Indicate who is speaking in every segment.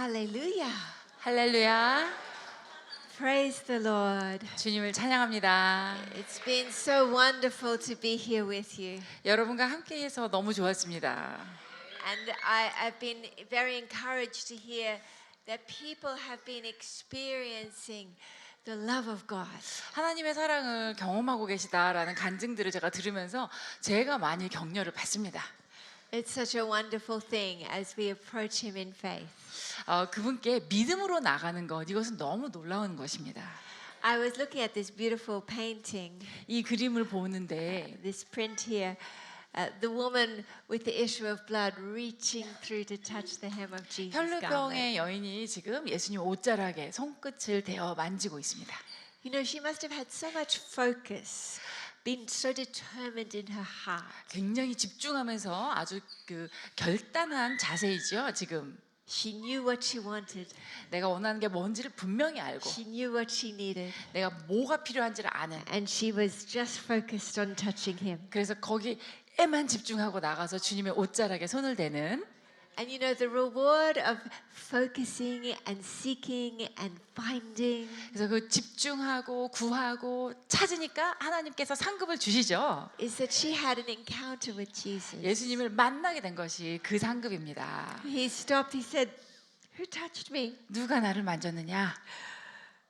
Speaker 1: Hallelujah.
Speaker 2: 할렐루야.
Speaker 1: Praise the Lord.
Speaker 2: 주님을 찬양합니다.
Speaker 1: It's been so wonderful to be here with you.
Speaker 2: 여러분과 함께해서 너무 좋았습니다.
Speaker 1: And I've been very encouraged to hear that people have been experiencing the love of God.
Speaker 2: 하나님의 사랑을 경험하고 계시다라는 간증들을 제가 들으면서 제가 많이 격려를 받습니다.
Speaker 1: It's such a wonderful thing as we approach Him in faith.
Speaker 2: 그분께 믿음으로 나가는 것, 이것은 너무 놀라운 것입니다.
Speaker 1: I was looking at this beautiful painting,
Speaker 2: 이 그림을 보는데
Speaker 1: this print here. The woman with the issue of blood reaching through to touch the hem of Jesus' garment.
Speaker 2: 혈루병의 여인이 지금 예수님 옷자락에 손끝을 대어 만지고 있습니다.
Speaker 1: You know, she must have had so much focus, been so determined in her heart.
Speaker 2: 굉장히 집중하면서 아주 그 결단한 자세이죠. 지금
Speaker 1: She knew what she wanted.
Speaker 2: 내가 원하는 게 뭔지를 분명히 알고
Speaker 1: She knew what she needed.
Speaker 2: 내가 뭐가 필요한지를 아는,
Speaker 1: And she was just focused on touching Him.
Speaker 2: 그래서 거기에만 집중하고 나가서 주님의 옷자락에 손을 대는,
Speaker 1: And you know, the reward of focusing and seeking and finding
Speaker 2: 그래서 그 집중하고 구하고 찾으니까 하나님께서 상급을 주시죠.
Speaker 1: is that she had an encounter with Jesus.
Speaker 2: 예수님을 만나게 된 것이 그 상급입니다.
Speaker 1: He stopped, he said, "Who touched me?"
Speaker 2: 누가 나를 만졌느냐?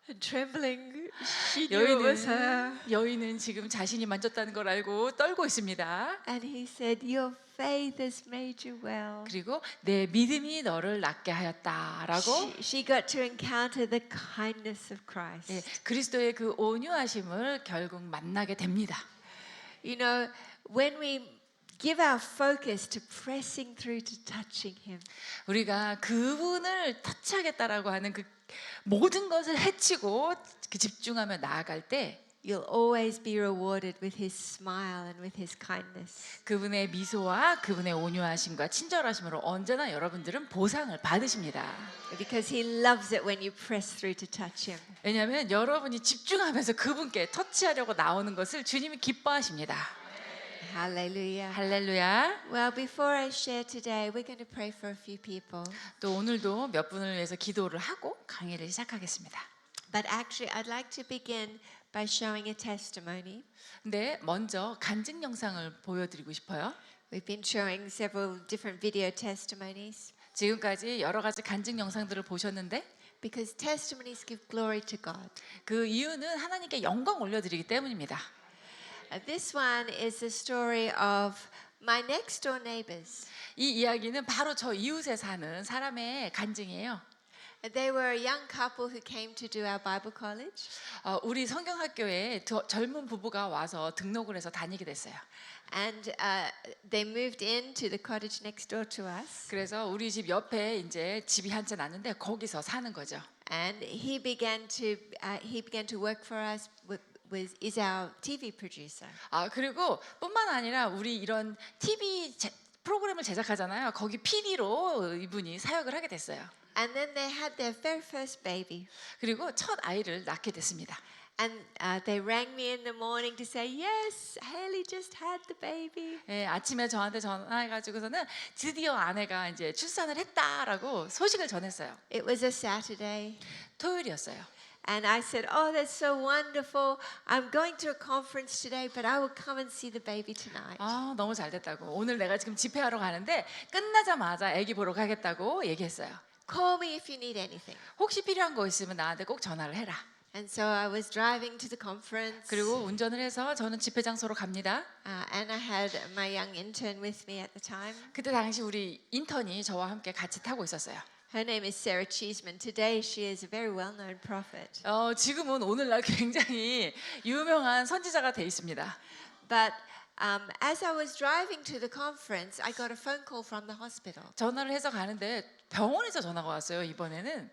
Speaker 1: And trembling, she knew it was her.
Speaker 2: 여인은 지금 자신이 만졌다는 걸 알고 떨고 있습니다.
Speaker 1: And he said, "Your faith has made you well."
Speaker 2: 그리고 내 믿음이 너를 낫게 하였다라고
Speaker 1: She got to encounter the kindness of Christ.
Speaker 2: 예, 그리스도의 그 온유하심을 결국 만나게 됩니다.
Speaker 1: You know, when we give our focus to pressing through to touching Him,
Speaker 2: 우리가 그분을 터치하겠다라고 하는 그 모든 것을 해치고 그 집중하며 나아갈 때
Speaker 1: you'll always be rewarded with His smile and with His kindness.
Speaker 2: 그분의 미소와 그분의 온유하심과 친절하심으로 언제나 여러분들은 보상을 받으십니다.
Speaker 1: Because He loves it when you press through to touch Him.
Speaker 2: 왜냐하면 여러분이 집중하면서 그분께 터치하려고 나오는 것을 주님이 기뻐하십니다.
Speaker 1: Hallelujah.
Speaker 2: 할렐루야.
Speaker 1: Well, before I share today, we're going to pray for a few people.
Speaker 2: 또 오늘도 몇 분을 위해서 기도를 하고 강의를 시작하겠습니다.
Speaker 1: But actually, I'd like to begin by showing a testimony.
Speaker 2: 근데 먼저 간증 영상을 보여드리고 싶어요.
Speaker 1: We've been showing several different video testimonies
Speaker 2: 지금까지 여러 가지 간증 영상들을 보셨는데
Speaker 1: because testimonies give glory to God.
Speaker 2: 그 이유는 하나님께 영광 올려드리기 때문입니다.
Speaker 1: This one is the story of my next door neighbors.
Speaker 2: 이 이야기는 바로 저 이웃에 사는 사람의 간증이에요.
Speaker 1: They were a young couple who came to do our Bible college.
Speaker 2: 우리 성경학교에 젊은 부부가 와서 등록을 해서 다니게 됐어요.
Speaker 1: And they moved into the cottage next door to us.
Speaker 2: 그래서 우리 집 옆에 이제 집이 한 채 났는데 거기서 사는 거죠.
Speaker 1: And he began to work for us. Is our TV producer.
Speaker 2: 그리고 뿐만 아니라 우리 이런 TV 프로그램을 제작하잖아요. 거기 PD로 이분이 사역을 하게 됐어요.
Speaker 1: And then they had their very first baby.
Speaker 2: 그리고 첫 아이를 낳게 됐습니다.
Speaker 1: And they rang me in the morning to say, "Yes, Haley just had the baby."
Speaker 2: 예, 아침에 저한테 전화해가지고서는 드디어 아내가 이제 출산을 했다라고 소식을 전했어요.
Speaker 1: It was a Saturday.
Speaker 2: 토요일이었어요.
Speaker 1: And I said, "Oh, that's so wonderful. I'm going to a conference today, but I will come and see the baby tonight."
Speaker 2: 너무 잘 됐다고. 오늘 내가 지금 집회하러 가는데 끝나자마자 아기 보러 가겠다고 얘기했어요.
Speaker 1: Call me if you need anything.
Speaker 2: 혹시 필요한 거 있으면 나한테 꼭 전화를 해라.
Speaker 1: And so I was driving to the conference.
Speaker 2: 그리고 운전을 해서 저는 집회 장소로 갑니다.
Speaker 1: And I had my young intern with me at the time.
Speaker 2: 그때 당시 우리 인턴이 저와 함께 같이 타고 있었어요.
Speaker 1: Her name is Sarah Cheeseman. Today she is a very well-known prophet.
Speaker 2: 지금은 오늘날 굉장히 유명한 선지자가 돼 있습니다.
Speaker 1: But as I was driving to the conference, I got a phone call from the hospital.
Speaker 2: 전화를 해서 가는데 병원에서 전화가 왔어요. 이번에는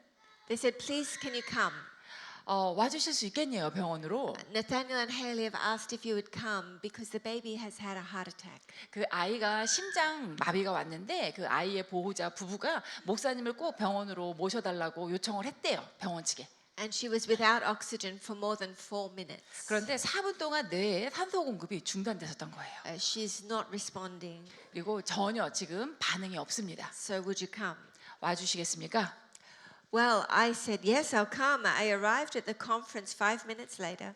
Speaker 1: They said, "Please, can you come?"
Speaker 2: 와주실 수 있겠네요, 병원으로.
Speaker 1: Nathaniel and Haley have asked if you would come because the baby has had a heart attack.
Speaker 2: 그 아이가 심장 마비가 왔는데 그 아이의 보호자 부부가 목사님을 꼭 병원으로 모셔달라고 요청을 했대요, 병원 측에.
Speaker 1: And she was without oxygen for more than 4 minutes.
Speaker 2: 그런데 4분 동안 뇌에 산소 공급이 중단됐었던 거예요.
Speaker 1: She's not responding.
Speaker 2: 그리고 전혀 지금 반응이 없습니다.
Speaker 1: So would you come?
Speaker 2: 와주시겠습니까?
Speaker 1: Well, I said, yes, I'll come. I arrived at the conference 5 minutes later.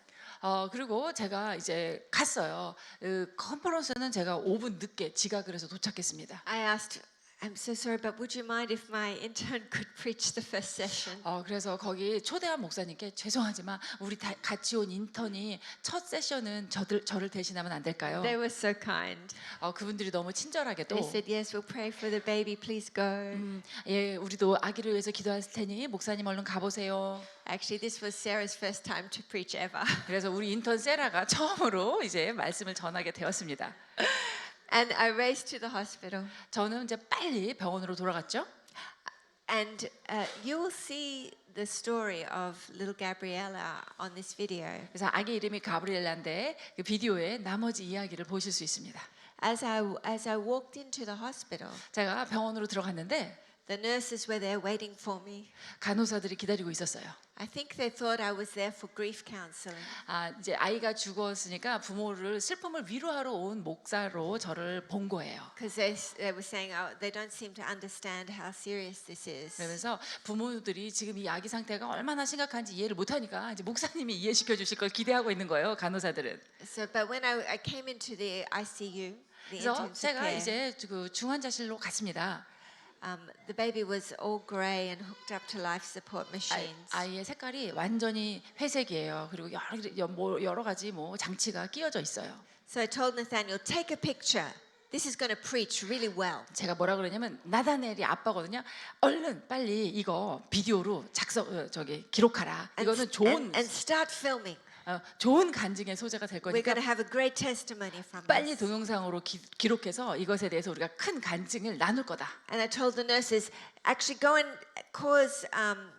Speaker 2: 그리고 제가 이제 갔어요. 그 컨퍼런스는 제가 5분 늦게 지각을 해서 도착했습니다.
Speaker 1: I asked, I'm so sorry, but would you mind if my intern could preach the first session?
Speaker 2: 그래서 거기 초대한 목사님께 죄송하지만 우리 같이 온 인턴이 첫 세션은 저를 대신하면 안 될까요?
Speaker 1: They were so kind.
Speaker 2: 그분들이 너무 친절하게도
Speaker 1: They said, yes, we'll pray for the baby. Please go.
Speaker 2: 예, 우리도 아기를 위해서 기도할 테니 목사님 얼른 가보세요.
Speaker 1: Actually, this was Sarah's first time to preach ever.
Speaker 2: 그래서 우리 인턴 세라가 처음으로 이제 말씀을 전하게 되었습니다.
Speaker 1: And I raced to the hospital.
Speaker 2: 저는 이제 빨리 병원으로 돌아갔죠.
Speaker 1: And you will see the story of little Gabriella on this video.
Speaker 2: 그래서 아기 이름이 가브리엘라인데 그 비디오에 나머지 이야기를 보실 수 있습니다.
Speaker 1: As I walked into the hospital,
Speaker 2: 제가 병원으로 들어갔는데
Speaker 1: the nurses were there waiting for me.
Speaker 2: 간호사들이 기다리고 있었어요.
Speaker 1: I think they thought I was there for grief counseling.
Speaker 2: 이제 아이가 죽었으니까 부모를 슬픔을 위로하러 온 목사로 저를 본 거예요.
Speaker 1: Because they were saying, oh, they don't seem to understand how serious this is.
Speaker 2: 그러면서 부모들이 지금 이 아기 상태가 얼마나 심각한지 이해를 못하니까 이제 목사님이 이해시켜 주실 걸 기대하고 있는 거예요. 간호사들은.
Speaker 1: So, but when I came into the ICU, the
Speaker 2: 그래서
Speaker 1: intensive
Speaker 2: 제가
Speaker 1: care,
Speaker 2: 이제 그 중환자실로 갔습니다.
Speaker 1: the baby was all grey and hooked up to life support machines.
Speaker 2: 아이의 색깔이 완전히 회색이에요. 그리고 여러 가지 뭐 장치가 끼워져 있어요.
Speaker 1: So I told Nathaniel, take a picture. This is going to preach really well.
Speaker 2: 제가 뭐라 그러냐면 나다넬이 아빠거든요. 얼른 빨리 이거 비디오로 기록하라. 이거는 좋은
Speaker 1: and start filming.
Speaker 2: 좋은 간증의 소재가 될
Speaker 1: We're
Speaker 2: 거니까
Speaker 1: going to have a great testimony from
Speaker 2: 빨리
Speaker 1: this.
Speaker 2: 동영상으로 기록해서 이것에 대해서 우리가 큰 간증을 나눌 거다.
Speaker 1: And I told the nurses, actually go and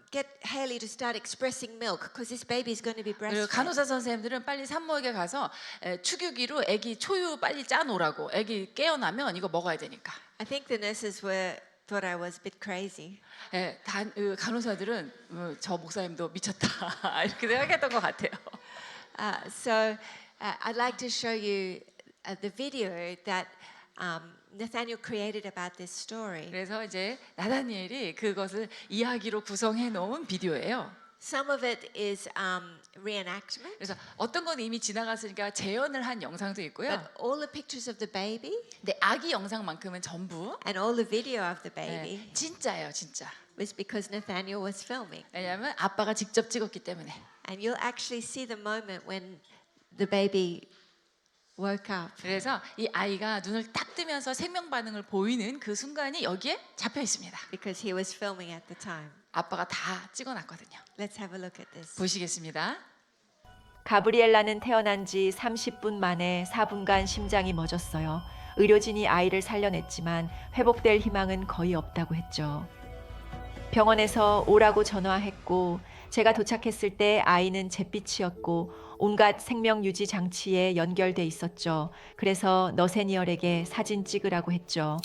Speaker 1: get Haley to start expressing milk because this baby is going to be
Speaker 2: 그리고
Speaker 1: breastfed.
Speaker 2: 간호사 선생님들은 빨리 산모에게 가서 축유기로 아기 초유 빨리 짜 놓으라고. 아기 깨어나면 이거 먹어야 되니까.
Speaker 1: I think the nurses thought I was a bit crazy.
Speaker 2: 간호사들은 저 목사님도 미쳤다 이렇게 생각했던 것 같아요.
Speaker 1: So I'd like to show you the video that Nathaniel created about this story.
Speaker 2: 그래서 이제 나다니엘이 그것을 이야기로 구성해 놓은 비디오예요.
Speaker 1: Some of it is reenactment,
Speaker 2: 그래서 어떤 건 이미 지나갔으니까 재현을 한 영상도 있고요.
Speaker 1: but all the pictures of the baby
Speaker 2: 근데 아기 영상만큼은 전부
Speaker 1: and all the video of the baby
Speaker 2: 진짜예요, 진짜.
Speaker 1: was because Nathaniel was filming.
Speaker 2: 왜냐하면 아빠가 직접 찍었기 때문에.
Speaker 1: And you'll actually see the moment when the baby woke up.
Speaker 2: 그래서 이 아이가 눈을 딱 뜨면서 생명 반응을 보이는 그 순간이 여기에 잡혀 있습니다.
Speaker 1: Because he was filming at the time.
Speaker 2: 아빠가 다 찍어놨거든요.
Speaker 1: Let's have a look at this.
Speaker 2: 보시겠습니다.
Speaker 3: 가브리엘라는 태어난 지 30분 만에 4분간 심장이 멎었어요. 의료진이 아이를 살려냈지만 회복될 희망은 거의 없다고 했죠. 병원에서 오라고 전화했고 제가 도착했을 때 아이는 잿빛이었고 온갖 생명 유지 장치에 연결돼 있었죠. 그래서 너세니얼에게 사진 찍으라고 했죠.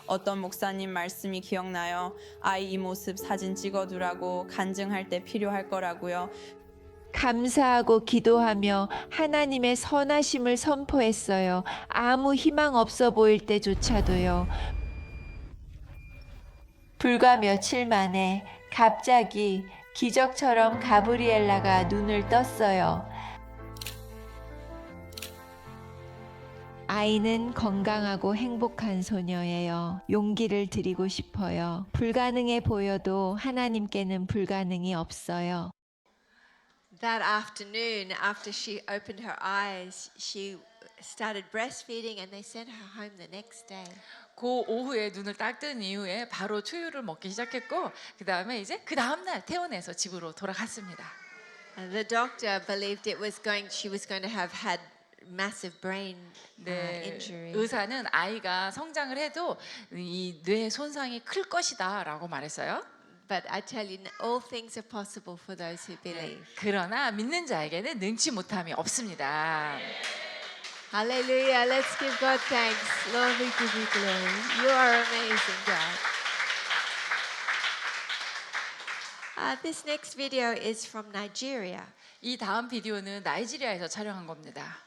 Speaker 4: 어떤 목사님 말씀이 기억나요? 아이 이 모습 사진 찍어두라고 간증할 때 필요할 거라고요.
Speaker 3: 감사하고 기도하며 하나님의 선하심을 선포했어요. 아무 희망 없어 보일 때조차도요. 불과 며칠 만에 갑자기 기적처럼 가브리엘라가 눈을 떴어요. 아이는 건강하고 행복한 소녀예요. 용기를 드리고 싶어요. 불가능해 보여도 하나님께는 불가능이 없어요.
Speaker 1: That afternoon, after she opened her eyes, she started breastfeeding and they sent her home the next day.
Speaker 2: 그 오후에 눈을 딱 뜬 이후에 바로 초유를 먹기 시작했고 그 다음에 이제 그 다음 날 퇴원해서 집으로 돌아갔습니다.
Speaker 1: The doctor believed she was going to have had massive brain injury.
Speaker 2: 의사는 아이가 성장을 해도 이 뇌 손상이 클 것이다라고 말했어요.
Speaker 1: But I tell you, all things are possible for those who believe.
Speaker 2: 그러나 믿는 자에게는 능치 못함이 없습니다.
Speaker 1: Hallelujah. Let's give God thanks. Lord, we give you glory. You are amazing, God. This next video is from Nigeria.
Speaker 2: 이 다음 비디오는 나이지리아에서 촬영한 겁니다.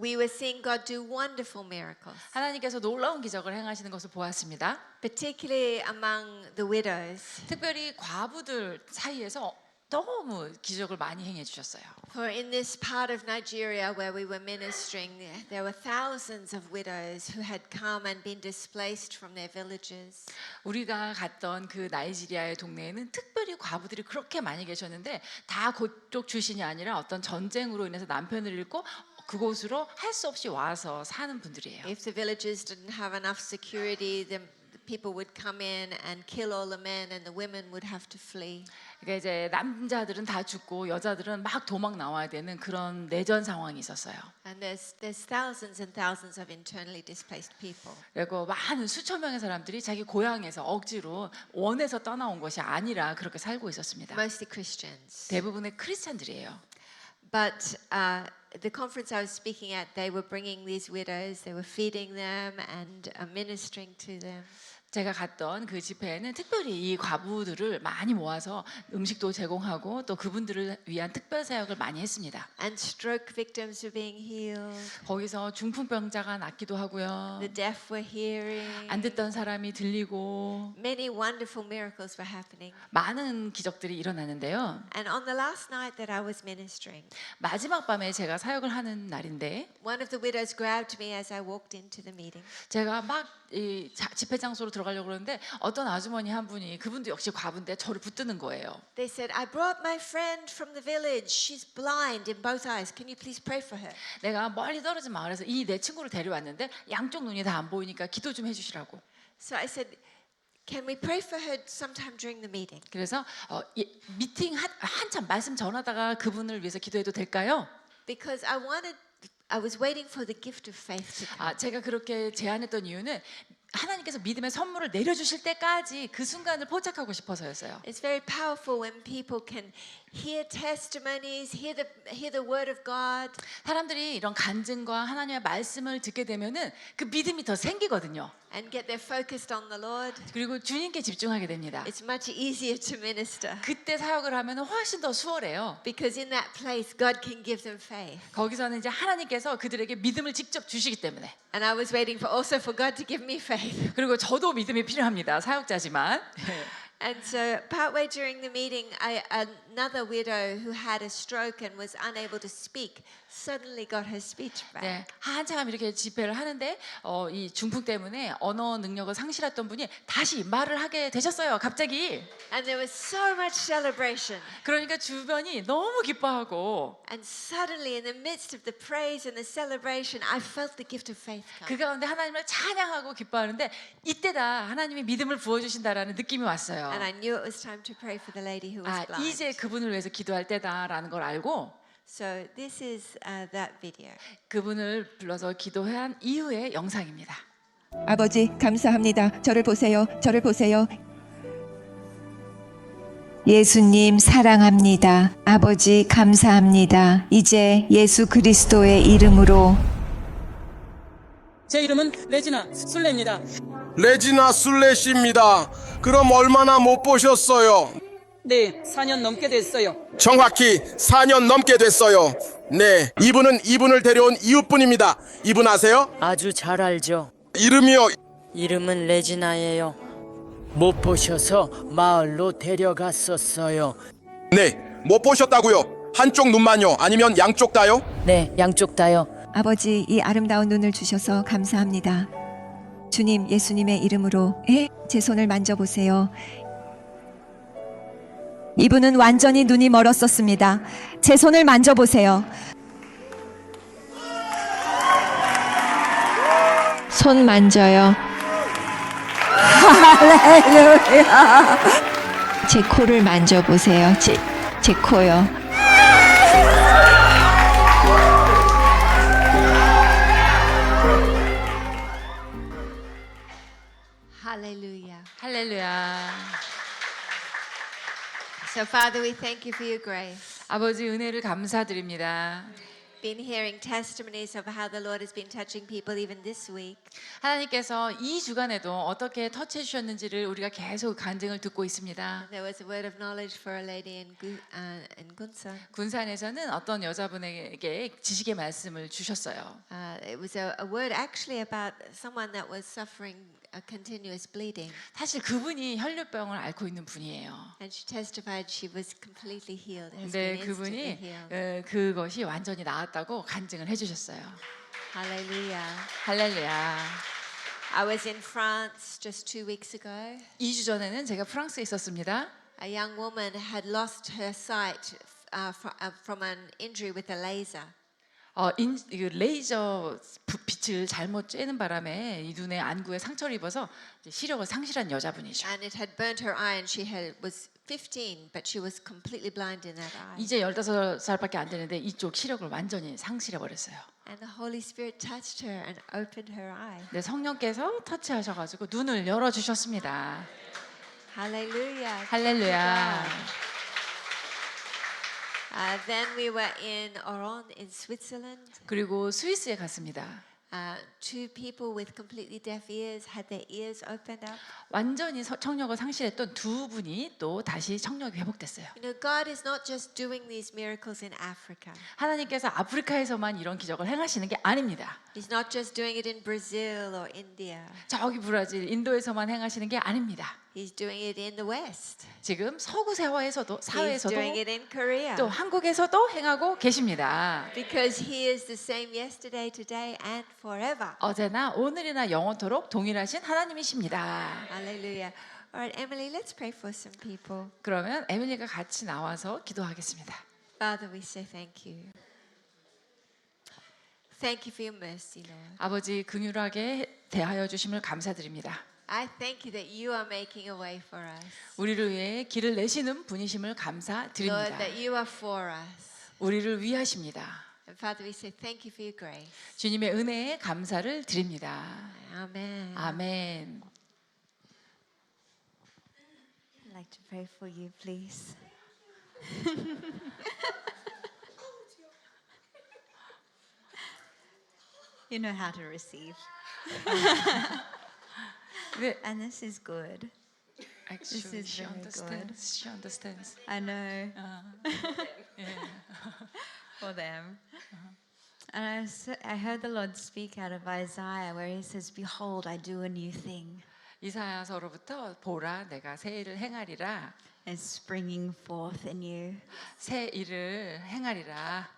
Speaker 1: We were seeing God do wonderful miracles,
Speaker 2: 하나님께서 놀라운 기적을 행하시는 것을 보았습니다.
Speaker 1: particularly among the widows.
Speaker 2: 특별히 과부들 사이에서 너무 기적을 많이 행해 주셨어요.
Speaker 1: For in this part of Nigeria where we were ministering, there were thousands of widows who had come and been displaced from their villages.
Speaker 2: 우리가 갔던 그 나이지리아의 동네에는 특별히 과부들이 그렇게 많이 계셨는데 다 그쪽 출신이 아니라 어떤 전쟁으로 인해서 남편을 잃고 그곳으로 할 수 없이 와서 사는 분들이에요.
Speaker 1: If the villages didn't have enough security, the people would come in and kill all the men, and the women would have to flee.
Speaker 2: 그러니까 이제 남자들은 다 죽고 여자들은 막 도망 나와야 되는 그런 내전 상황이 있었어요.
Speaker 1: And there's thousands and thousands of internally displaced people.
Speaker 2: 그리고 많은 수천 명의 사람들이 자기 고향에서 억지로 원해서 떠나온 것이 아니라 그렇게 살고 있었습니다.
Speaker 1: Mostly Christians.
Speaker 2: 대부분의 크리스찬들이에요.
Speaker 1: But the conference I was speaking at, they were bringing these widows, they were feeding them and ministering to them.
Speaker 2: 제가 갔던 그 집회에는 특별히 이 과부들을 많이 모아서 음식도 제공하고 또 그분들을 위한 특별 사역을 많이 했습니다.
Speaker 1: And stroke victims were being healed.
Speaker 2: 거기서 중풍병자가 낫기도 하고요.
Speaker 1: The deaf were hearing.
Speaker 2: 안 듣던 사람이 들리고
Speaker 1: Many wonderful miracles were happening.
Speaker 2: 많은 기적들이 일어나는데요.
Speaker 1: And on the last night that I was ministering,
Speaker 2: 마지막 밤에 제가 사역을 하는 날인데
Speaker 1: one of the widows grabbed me as I walked into the meeting.
Speaker 2: 제가 막 이 집회 장소로 들어가려고 그러는데 어떤 아주머니 한 분이 그분도 역시 과부인데 저를 붙드는 거예요.
Speaker 1: They said, I brought my friend from the village. She's blind in both eyes. Can you please pray for her?
Speaker 2: 내가 멀리 떨어진 마을에서 이 내 친구를 데려왔는데 양쪽 눈이 다 안 보이니까 기도 좀 해주시라고.
Speaker 1: So I said, can we pray for her sometime during the meeting?
Speaker 2: 그래서 미팅 한참 말씀 전하다가 그분을 위해서 기도해도 될까요?
Speaker 1: Because I was waiting for the gift of faith to come.
Speaker 2: 제가 그렇게 제안했던 이유는 하나님께서 믿음의 선물을 내려주실 때까지 그 순간을 포착하고 싶어서였어요.
Speaker 1: It's very powerful when people can hear testimonies, hear the word of God,
Speaker 2: 사람들이 이런 간증과 하나님의 말씀을 듣게 되면은 그 믿음이 더 생기거든요.
Speaker 1: and get them focused on the Lord.
Speaker 2: 그리고 주님께 집중하게 됩니다.
Speaker 1: It's much easier to minister
Speaker 2: 그때 사역을 하면 훨씬 더 수월해요.
Speaker 1: because in that place God can give them faith.
Speaker 2: 거기서는 이제 하나님께서 그들에게 믿음을 직접 주시기 때문에.
Speaker 1: And I was waiting for God to give me faith.
Speaker 2: 그리고 저도 믿음이 필요합니다. 사역자지만.
Speaker 1: And so partway during the meeting, another widow who had a stroke and was unable to speak suddenly got her speech back.
Speaker 2: 네, 한참 이렇게 집회를 하는데 이 중풍 때문에 언어 능력을 상실했던 분이 다시 말을 하게 되셨어요. 갑자기.
Speaker 1: And there was so much celebration.
Speaker 2: 그러니까 주변이 너무 기뻐하고
Speaker 1: And suddenly, in the midst of the praise and the celebration, I felt the gift of faith come.
Speaker 2: 그 가운데 하나님을 찬양하고 기뻐하는데 이때다 하나님이 믿음을 부어주신다라는 느낌이 왔어요.
Speaker 1: And I knew it was time to pray for the lady who was blind.
Speaker 2: 이제 그분을 위해서 기도할 때다라는 걸 알고
Speaker 1: So this is that video.
Speaker 2: 그분을 불러서 기도한 이후의 영상입니다.
Speaker 5: 아버지 감사합니다. 저를 보세요. 저를 보세요. 예수님 사랑합니다. 아버지 감사합니다. 이제 예수 그리스도의 이름으로
Speaker 6: 제 이름은 레지나 술레입니다.
Speaker 7: 레지나 술레 씨입니다. 그럼 얼마나 못 보셨어요?
Speaker 6: 네, 4년 넘게 됐어요.
Speaker 7: 정확히 4년 넘게 됐어요. 네, 이분을 데려온 이웃분입니다. 이분 아세요?
Speaker 8: 아주 잘 알죠.
Speaker 7: 이름이요.
Speaker 8: 이름은 레지나예요. 못 보셔서 마을로 데려갔었어요.
Speaker 7: 네, 못 보셨다고요. 한쪽 눈만요? 아니면 양쪽 다요?
Speaker 8: 네, 양쪽 다요.
Speaker 5: 아버지 이 아름다운 눈을 주셔서 감사합니다. 주님 예수님의 이름으로 제 손을 만져보세요. 이분은 완전히 눈이 멀었었습니다. 제 손을 만져보세요.
Speaker 3: 손 만져요. 제 코를 만져보세요. 제 코요.
Speaker 1: Hallelujah.
Speaker 2: 할렐루야.
Speaker 1: So Father, we thank you for your grace.
Speaker 2: 아버지 은혜를 감사드립니다.
Speaker 1: been hearing testimonies of how the Lord has been touching people even this week.
Speaker 2: 하나님께서 이 주간에도 어떻게 터치해 주셨는지를 우리가 계속 간증을 듣고 있습니다.
Speaker 1: There was a word of knowledge for a lady in Gunsan.
Speaker 2: 군산에서는 어떤 여자분에게 지식의 말씀을 주셨어요.
Speaker 1: It was a word actually about someone that was suffering a continuous bleeding.
Speaker 2: 사실 그분이 혈류병을 앓고 있는 분이에요.
Speaker 1: And she testified she was completely healed. Has
Speaker 2: 근데
Speaker 1: been instantly
Speaker 2: 그분이
Speaker 1: healed.
Speaker 2: 그것이 완전히 나았다고 간증을 해주셨어요.
Speaker 1: Hallelujah.
Speaker 2: 할렐루야.
Speaker 1: I was in France just 2 weeks ago.
Speaker 2: 2주 전에는 제가 프랑스에 있었습니다.
Speaker 1: A young woman had lost her sight from an injury with a laser.
Speaker 2: 레이저 빛을 잘못 쬐는 바람에 이 눈에 안구에 상처를 입어서 이제 시력을 상실한 여자분이죠.
Speaker 1: And it had burnt her eye, and she was 15, but she was completely blind in that eye.
Speaker 2: 이제 15살밖에 안 되는데 이쪽 시력을 완전히 상실해 버렸어요.
Speaker 1: And the Holy Spirit touched her and opened her eye.
Speaker 2: 네, 성령께서 터치하셔가지고 눈을 열어 주셨습니다.
Speaker 1: Hallelujah.
Speaker 2: 할렐루야.
Speaker 1: Then we were in Oran in Switzerland.
Speaker 2: 그리고 스위스에 갔습니다.
Speaker 1: 2 people with completely deaf ears had their ears opened up.
Speaker 2: 완전히 청력을 상실했던 두 분이 또 다시 청력이 회복됐어요.
Speaker 1: You know, God is not just doing these miracles in Africa.
Speaker 2: 하나님께서 아프리카에서만 이런 기적을 행하시는 게 아닙니다.
Speaker 1: He's not just doing it in Brazil or India.
Speaker 2: 저기 브라질, 인도에서만 행하시는 게 아닙니다.
Speaker 1: He's doing it in the West.
Speaker 2: 지금 서구 사회에서도
Speaker 1: He's doing it in Korea.
Speaker 2: 또 한국에서도 행하고 계십니다.
Speaker 1: Because He is the same yesterday, today, and forever.
Speaker 2: 어제나 오늘이나 영원토록 동일하신 하나님이십니다.
Speaker 1: Hallelujah. All right, Emily, let's pray for some people.
Speaker 2: 그러면 에밀리가 같이 나와서 기도하겠습니다.
Speaker 1: Father, we say thank you. Thank you for your mercy, Lord.
Speaker 2: 아버지 긍휼하게 대하여 주심을 감사드립니다.
Speaker 1: I thank you that you are making a way for us.
Speaker 2: 우리를 위해 길을 내시는 분이심을
Speaker 1: Lord,
Speaker 2: 감사드립니다.
Speaker 1: that you are for us.
Speaker 2: 우리를 위하십니다.
Speaker 1: And Father, we say thank you for your grace.
Speaker 2: 주님의 은혜에 감사를 드립니다.
Speaker 1: Amen.
Speaker 2: 아멘.
Speaker 1: I'd like to pray for you, please.
Speaker 9: You know how to receive,
Speaker 2: 네,
Speaker 9: and this is good.
Speaker 2: actually,
Speaker 9: is
Speaker 2: she
Speaker 9: very
Speaker 2: understands. She understands.
Speaker 9: I know
Speaker 2: 예.
Speaker 9: for them. And I heard the Lord speak out of Isaiah where he says, "Behold, I do a new thing.
Speaker 2: 이사야서로부터 보라, 내가 새 일을 행하리라.
Speaker 9: It's springing forth in you."
Speaker 2: 새 일을 행하리라.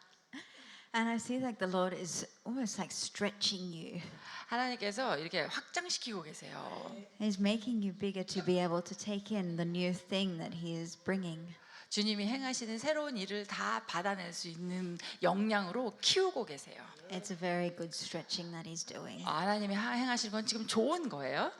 Speaker 9: And I see like the Lord is almost like stretching you.
Speaker 2: 하나님께서 이렇게 확장시키고 계세요.
Speaker 9: He's making you bigger to be able to take in the new thing that He is bringing.
Speaker 2: 주님이 행하시는 새로운 일을 다 받아낼 수 있는 역량으로 키우고 계세요.
Speaker 9: It's a very good stretching that He's doing.
Speaker 2: 하나님이 행하시는 건 지금 좋은 거예요.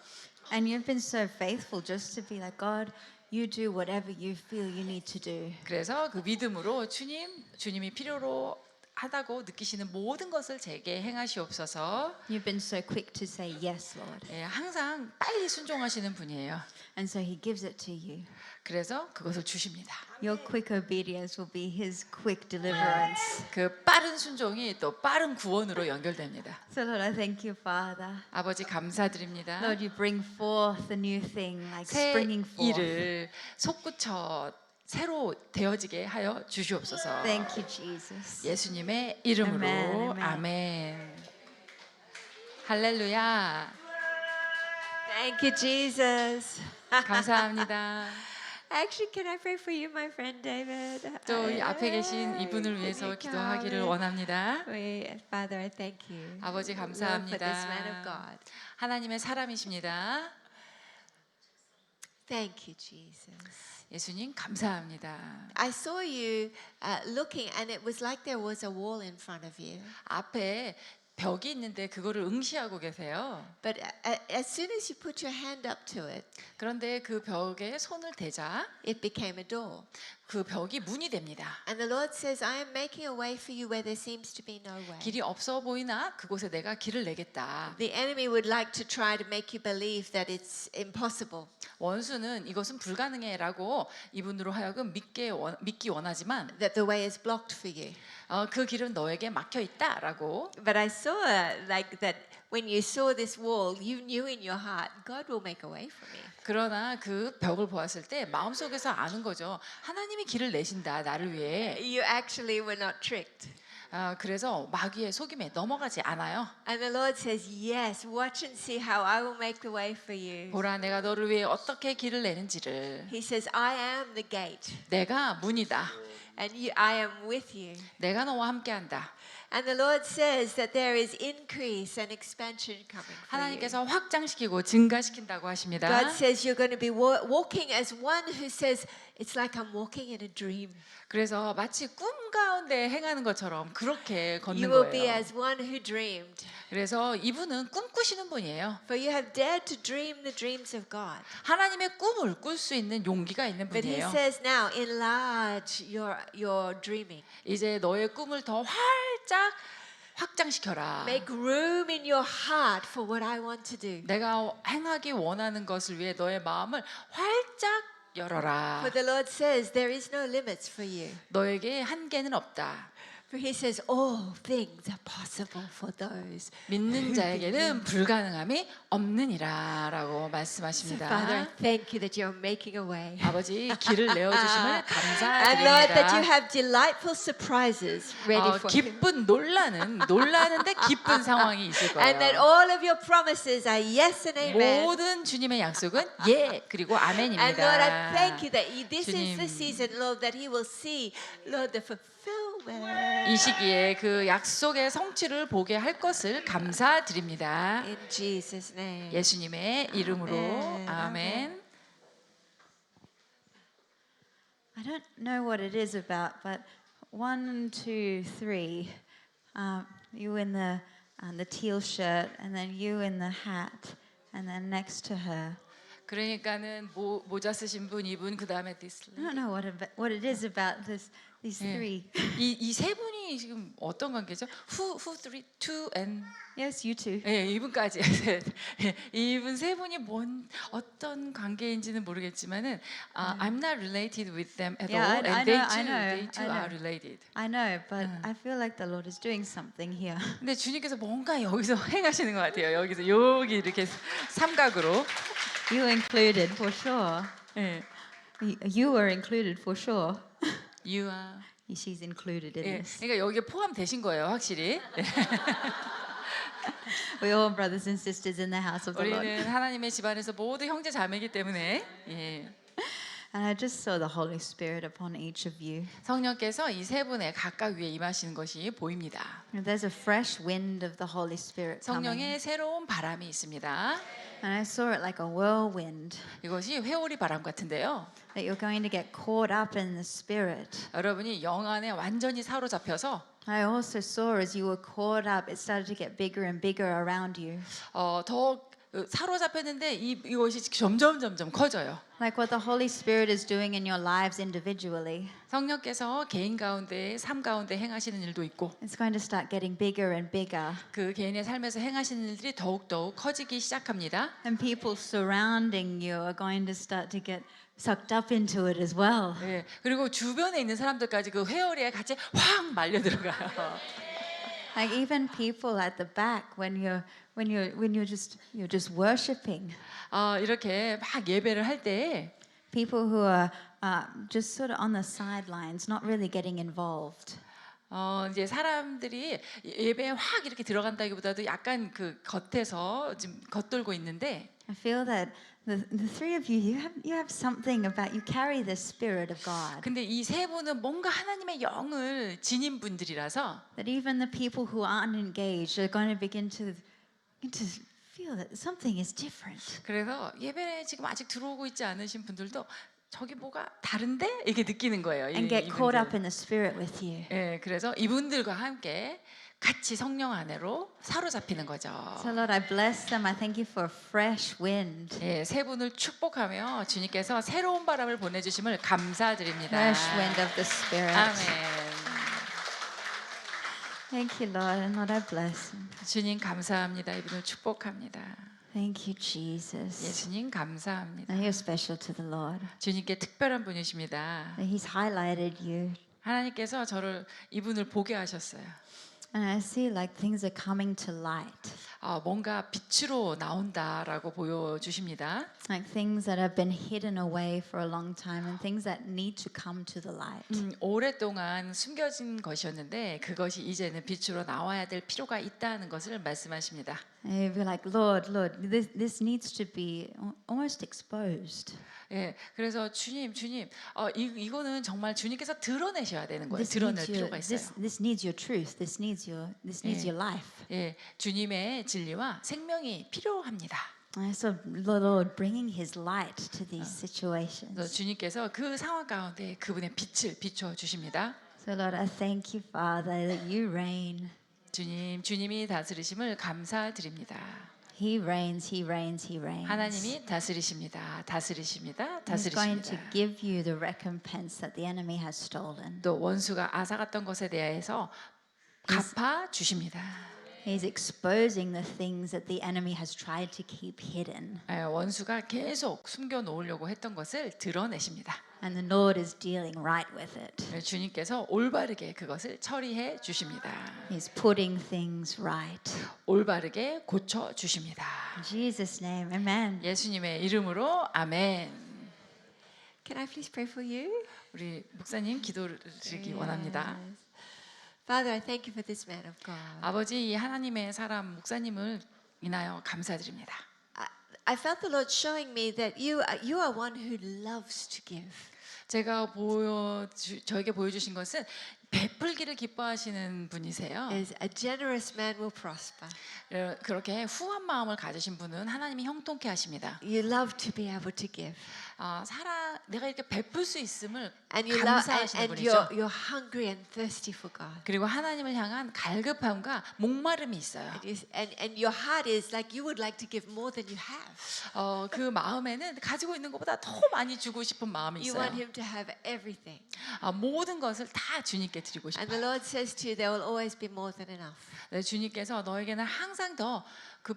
Speaker 9: And you've been so faithful just to be like, God, you do whatever you feel you need to do.
Speaker 2: 그래서 그 믿음으로 주님이 필요로 하다고 느끼시는 모든 것을 제게 행하시옵소서.
Speaker 9: You've been so quick to say yes, Lord.
Speaker 2: 예, 항상 빨리 순종하시는 분이에요.
Speaker 9: And so He gives it to you.
Speaker 2: 그래서 그것을 주십니다.
Speaker 9: Your quick obedience will be His quick deliverance.
Speaker 2: 그 빠른 순종이 또 빠른 구원으로 연결됩니다.
Speaker 9: So Lord, I thank you, Father.
Speaker 2: 아버지 감사드립니다.
Speaker 9: Lord, you bring forth a new thing, like
Speaker 2: 새
Speaker 9: springing forth.
Speaker 2: 일을 솟구쳐 새로 되어지게 하여 주시옵소서.
Speaker 9: Thank you, Jesus.
Speaker 2: 예수님의 이름으로
Speaker 9: 아멘, 아멘.
Speaker 2: 아멘. 할렐루야.
Speaker 1: Thank you, Jesus.
Speaker 2: 감사합니다.
Speaker 1: Actually, can I pray for you, my friend David?
Speaker 2: 또 이 앞에 계신 이분을 위해서 기도하기를 원합니다.
Speaker 1: Father, I thank you.
Speaker 2: 아버지
Speaker 1: Lord, for this man of
Speaker 2: 감사합니다.
Speaker 1: God.
Speaker 2: 하나님의 사람이십니다.
Speaker 1: Thank you, Jesus.
Speaker 2: 예수님 감사합니다.
Speaker 1: I saw you looking, and it was like there was a wall in front of you.
Speaker 2: 앞에 벽이 있는데 그거를 응시하고 계세요.
Speaker 1: But as soon as you put your hand up to it,
Speaker 2: 그런데 그 벽에 손을 대자
Speaker 1: it became a door.
Speaker 2: 그 벽이 문이 됩니다.
Speaker 1: And the Lord says, I am making a way for you where there seems to be no way.
Speaker 2: 길이 없어 보이나 그곳에 내가 길을 내겠다.
Speaker 1: The enemy would like to try to make you believe that it's impossible.
Speaker 2: 원수는 이것은 불가능해라고 이분으로 하여금 믿기 원하지만
Speaker 1: That the way is blocked for you.
Speaker 2: 그 길은 너에게 막혀 있다라고.
Speaker 1: But I saw like that when you saw this wall, you knew in your heart, God will make a way for me.
Speaker 2: 그러나 그 벽을 보았을 때 마음속에서 아는 거죠. 하나님이 길을 내신다 나를 위해.
Speaker 1: You actually were not tricked.
Speaker 2: 그래서 마귀의 속임에 넘어가지 않아요.
Speaker 1: And the Lord says, yes, watch and see how I will make the way for you.
Speaker 2: 보라 내가 너를 위해 어떻게 길을 내는지를.
Speaker 1: He says, I am the gate
Speaker 2: 내가 문이다.
Speaker 1: and I am with you.
Speaker 2: 내가 너와 함께한다.
Speaker 1: And the Lord says that there is increase and expansion coming for you.
Speaker 2: 하나님께서 확장시키고 증가시킨다고 하십니다.
Speaker 1: God says you're going to be walking as one who says, it's like I'm walking in a dream.
Speaker 2: 그래서 마치 꿈 가운데 행하는 것처럼 그렇게 걷는
Speaker 1: You will be
Speaker 2: 거예요.
Speaker 1: as one who dreamed.
Speaker 2: 그래서 이분은 꿈꾸시는 분이에요.
Speaker 1: For you have dared to dream the dreams of God.
Speaker 2: 하나님의 꿈을 꿀 수 있는 용기가 있는
Speaker 1: But He
Speaker 2: 분이에요.
Speaker 1: says now, enlarge your dreaming.
Speaker 2: 이제 너의 꿈을 더 활짝 확장시켜라.
Speaker 1: Make room in your heart for what I want to do.
Speaker 2: 내가 행하기 원하는 것을 위해 너의 마음을 활짝 열어라.
Speaker 1: For the Lord says there is no limits for you.
Speaker 2: 너에게 한계는 없다.
Speaker 1: For He says all things are possible for those.
Speaker 2: 믿는 자에게는 불가능함이 없느니라라고
Speaker 1: So
Speaker 2: 말씀하십니다.
Speaker 1: Father, I thank you that you're making a way.
Speaker 2: 아버지 길을 내어주심을
Speaker 1: And Lord, that you
Speaker 2: 감사드립니다.
Speaker 1: have delightful surprises ready for him.
Speaker 2: 기쁜 놀라는데 기쁜 상황이 있을
Speaker 1: And that
Speaker 2: 거예요.
Speaker 1: all of your promises are yes and amen.
Speaker 2: 모든 주님의 약속은 예 그리고
Speaker 1: And Lord, I
Speaker 2: 아멘입니다.
Speaker 1: thank you that this is
Speaker 2: 주님.
Speaker 1: the season, Lord, that he will see, Lord, the fulfillment.
Speaker 2: 이 시기에 그 약속의 성취를 보게 할 것을 감사드립니다.
Speaker 1: In Jesus' name.
Speaker 2: 예수님의 이름으로
Speaker 1: 아멘.
Speaker 2: 아멘.
Speaker 9: I don't know what it is about, but 1, 2, 3, you in the teal shirt, and then you in the hat, and then next to her.
Speaker 2: 그러니까는 모자 쓰신 분 이분 그 다음에 this.
Speaker 9: I don't know what it is about these
Speaker 2: 예.
Speaker 9: three.
Speaker 2: 이세 분이 지금 어떤 관계죠? Who three, two and
Speaker 9: Yes, you two.
Speaker 2: 예, 이분까지. 예, 이분 세 분이 어떤 관계인지는 모르겠지만은 I'm not related with them at
Speaker 9: Yeah,
Speaker 2: all,
Speaker 9: I
Speaker 2: and they
Speaker 9: know, I
Speaker 2: too,
Speaker 9: know,
Speaker 2: they too
Speaker 9: I
Speaker 2: are
Speaker 9: know.
Speaker 2: related.
Speaker 9: I know, but I feel like the Lord is doing something here.
Speaker 2: 근데 주님께서 뭔가 여기서 행하시는 것 같아요. 여기 이렇게 삼각으로.
Speaker 9: You included for sure.
Speaker 2: 예,
Speaker 9: You were included for sure.
Speaker 2: you are.
Speaker 9: She's included in
Speaker 2: 예,
Speaker 9: this.
Speaker 2: 그러니까 여기에 포함되신 거예요, 확실히. 예.
Speaker 9: We're all brothers and sisters in the house of the Lord.
Speaker 2: 우리는 하나님의 집안에서 모두 형제 자매이기 때문에 예.
Speaker 9: And I just saw the Holy Spirit upon each of you.
Speaker 2: 성령께서 이 세 분의 각각 위에 임하시는 것이 보입니다.
Speaker 9: There's a fresh wind of the Holy Spirit coming.
Speaker 2: 성령의 새로운 바람이 있습니다.
Speaker 9: And I saw it like a whirlwind.
Speaker 2: 이것이 회오리 바람 같은데요.
Speaker 9: That you're going to get caught up in the Spirit.
Speaker 2: 여러분이 영 안에 완전히 사로잡혀서
Speaker 9: I also saw as you were caught up, it started to get bigger and bigger around you.
Speaker 2: 더 사로잡혔는데 이것이 점점 커져요.
Speaker 9: Like what the Holy Spirit is doing in your lives individually.
Speaker 2: 성령께서 개인 가운데 삶 가운데 행하시는 일도 있고
Speaker 9: It's going to start getting bigger and bigger.
Speaker 2: 그 개인의 삶에서 행하시는 일들이 더욱 커지기 시작합니다.
Speaker 9: And people surrounding you are going to start to get sucked up into it as well.
Speaker 2: 네, 그리고 주변에 있는 사람들까지 그 회오리에 같이 확 말려 들어가요.
Speaker 9: Like even people at the back when you're just worshiping.
Speaker 2: 이렇게 막 예배를 할 때
Speaker 9: People who are just sort of on the sidelines, not really getting involved.
Speaker 2: 이제 사람들이 예배에 확 이렇게 들어간다기보다도 약간 그 겉에서 지금 겉돌고 있는데
Speaker 9: I feel that the three of you have something about you carry the spirit of God.
Speaker 2: 근데 이 세 분은 뭔가 하나님의 영을 지닌 분들이라서
Speaker 9: That even the people who aren't engaged are going to begin to feel that something is different.
Speaker 2: 그래서 예배에 지금 아직 들어오고 있지 않으신 분들도 저기 뭐가 다른데 이렇게 느끼는 거예요.
Speaker 9: and get caught
Speaker 2: 이분들.
Speaker 9: up in the Spirit with you.
Speaker 2: 예, 그래서 이분들과 함께 같이 성령 안으로 사로잡히는 거죠.
Speaker 9: So Lord, I bless them. I thank you for a fresh wind.
Speaker 2: 예, 세 분을 축복하며 주님께서 새로운 바람을 보내주심을 감사드립니다.
Speaker 9: Fresh wind of the Spirit.
Speaker 2: 아멘.
Speaker 9: Thank you, Lord. And Lord, I bless them.
Speaker 2: 주님 감사합니다. 이분을 축복합니다.
Speaker 9: Thank you, Jesus.
Speaker 2: 예수님 감사합니다.
Speaker 9: And you're special to the Lord.
Speaker 2: 주님께 특별한 분이십니다.
Speaker 9: That He's highlighted you.
Speaker 2: 하나님께서 저를 이분을 보게 하셨어요.
Speaker 9: And I see like things are coming to light.
Speaker 2: 뭔가 빛으로 나온다라고 보여주십니다.
Speaker 9: Like things that have been hidden away for a long time and things that need to come to the light.
Speaker 2: 오랫동안 숨겨진 것이었는데 그것이 이제는 빛으로 나와야 될 필요가 있다는 것을 말씀하십니다.
Speaker 9: And you'll be like, Lord, this needs to be almost exposed.
Speaker 2: 예, 그래서 주님, 이거는 정말 주님께서 드러내셔야 되는 거예요. 드러낼 필요가 있어요.
Speaker 9: This needs your truth. This needs your life.
Speaker 2: 예, 주님의 진리와 생명이 필요합니다.
Speaker 9: And so the Lord bringing His light to these
Speaker 2: 그래서
Speaker 9: situations.
Speaker 2: 주님께서 그 상황 가운데 그분의 빛을 비춰 주십니다.
Speaker 9: So Lord, I thank you, Father, that you reign.
Speaker 2: 주님이 다스리심을 감사드립니다.
Speaker 9: He reigns, He reigns, He reigns.
Speaker 2: 하나님이 다스리십니다. 다스리십니다.
Speaker 9: He's going to
Speaker 2: 다스리십니다.
Speaker 9: give you the recompense that the enemy has stolen.
Speaker 2: 또 원수가 앗아갔던 것에 대해서 갚아 주십니다.
Speaker 9: He's exposing the things that the enemy has tried to keep hidden.
Speaker 2: 원수가 계속 숨겨 놓으려고 했던 것을 드러내십니다.
Speaker 9: And the Lord is dealing right with it.
Speaker 2: 주님께서 올바르게 그것을 처리해 주십니다.
Speaker 9: He's putting things right.
Speaker 2: 올바르게 고쳐 주십니다.
Speaker 9: In Jesus' name, amen.
Speaker 2: 예수님의 이름으로 아멘.
Speaker 1: Can I please pray for you?
Speaker 2: 우리 목사님 기도를 드리기 원합니다.
Speaker 1: Father, I thank you for this man of God.
Speaker 2: 아버지, 이 하나님의 사람 목사님을 인하여 감사드립니다.
Speaker 1: I felt the Lord showing me that you are one who loves to give.
Speaker 2: 제가 저에게 보여주신 것은 베풀기를 기뻐하시는 분이세요.
Speaker 1: As a generous man will prosper.
Speaker 2: 그렇게 후한 마음을 가지신 분은 하나님이 형통케 하십니다.
Speaker 1: You love to be able to give.
Speaker 2: 내가 이렇게 베풀 수 있음을
Speaker 1: And you
Speaker 2: 감사하시는
Speaker 1: and
Speaker 2: 분이죠.
Speaker 1: you're hungry and thirsty for God.
Speaker 2: 그리고 하나님을 향한 갈급함과 목마름이 있어요.
Speaker 1: And your heart is like you would like to give more than you have.
Speaker 2: 그 마음에는 가지고 있는 것보다 더 많이 주고 싶은 마음이
Speaker 1: You
Speaker 2: 있어요.
Speaker 1: want him to have everything.
Speaker 2: 모든 것을 다 주님께 드리고
Speaker 1: And the
Speaker 2: 싶어요.
Speaker 1: Lord says to you, there will always be more than enough.
Speaker 2: 네, 주님께서 너에게는 항상 더 그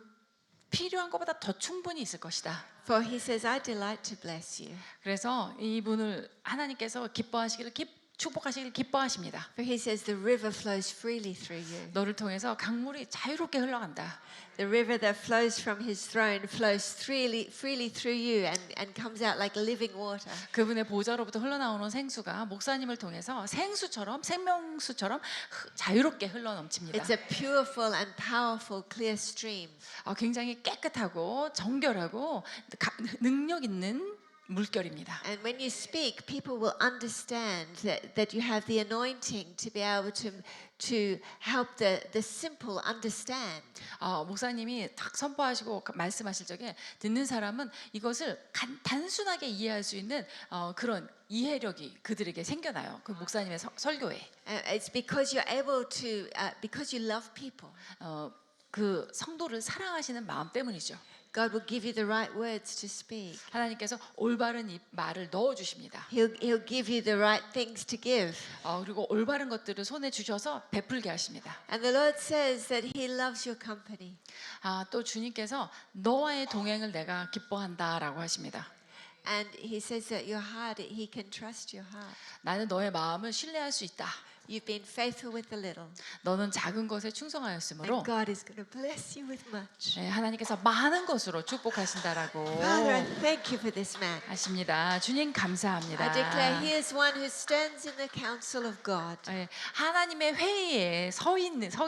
Speaker 2: 필요한 것보다 더 충분히 있을 것이다.
Speaker 1: For he says, I delight to bless you.
Speaker 2: 그래서 이분을 하나님께서 축복하시길 기뻐하십니다.
Speaker 1: For he says, the river flows freely through you.
Speaker 2: 너를 통해서 강물이 자유롭게 흘러간다.
Speaker 1: The river that flows from his throne flows freely through you and comes out like living water.
Speaker 2: 그분의 보좌로부터 흘러나오는 생수가 목사님을 통해서 생명수처럼 자유롭게 흘러넘칩니다.
Speaker 1: It's a pureful and powerful, clear stream.
Speaker 2: 굉장히 깨끗하고 정결하고 능력 있는 물결입니다.
Speaker 1: And when you speak, people will understand that you have the anointing to be able to help the simple understand.
Speaker 2: 목사님이 딱 선포하시고 말씀하실 적에 듣는 사람은 이것을 단순하게 이해할 수 있는 그런 이해력이 그들에게 생겨나요. 그 목사님의 설교에.
Speaker 1: It's because you're able to, because you love people.
Speaker 2: 그 성도를 사랑하시는 마음 때문이죠.
Speaker 1: God will give you the right words to speak.
Speaker 2: 하나님께서 올바른 이 말을 넣어 주십니다.
Speaker 1: He'll give you the right things to give.
Speaker 2: 그리고 올바른 것들을 손에 주셔서 베풀게 하십니다.
Speaker 1: And the Lord says that He loves your company.
Speaker 2: 또 주님께서 너와의 동행을 내가 기뻐한다라고 하십니다.
Speaker 1: And He says that your heart, He can trust your heart.
Speaker 2: 나는 너의 마음을 신뢰할 수 있다.
Speaker 1: You've been faithful with the little.
Speaker 2: 너는 작은 것에 충성하였으므로
Speaker 1: And God is going to bless you with much.
Speaker 2: 하나님께서 많은 것으로 축복하신다라고
Speaker 1: Father, I thank you for this man.
Speaker 2: 하십니다. 주님 감사합니다.
Speaker 1: I declare he is one who stands in the council of God.
Speaker 2: 하나님의 회의에 서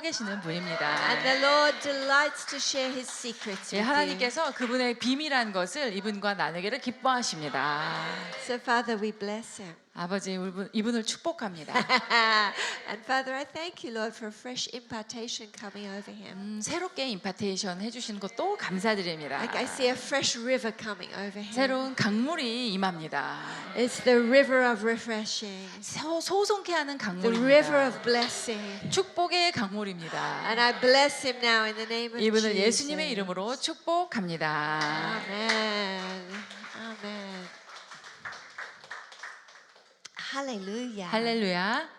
Speaker 2: 계시는 분입니다.
Speaker 1: And the Lord delights to share his secrets with you.
Speaker 2: 하나님께서 그분의 비밀한 것을 이분과 나누기를 기뻐하십니다.
Speaker 1: So Father, we bless him.
Speaker 2: 아버지 이분을 축복합니다.
Speaker 1: And Father, I thank you, Lord, for a fresh impartation coming over him.
Speaker 2: 새롭게 임파테이션 해주시는 것도 감사드립니다.
Speaker 1: Like I see a fresh river coming over him.
Speaker 2: 새로운 강물이 임합니다.
Speaker 1: It's the river of refreshing,
Speaker 2: 소송케 하는
Speaker 1: the river
Speaker 2: 강물입니다.
Speaker 1: of blessing.
Speaker 2: 축복의 강물입니다.
Speaker 1: And I bless him now in the name of
Speaker 2: 이분을
Speaker 1: Jesus.
Speaker 2: 예수님의 이름으로 축복합니다.
Speaker 1: Amen. Amen. Hallelujah.
Speaker 2: 할렐루야.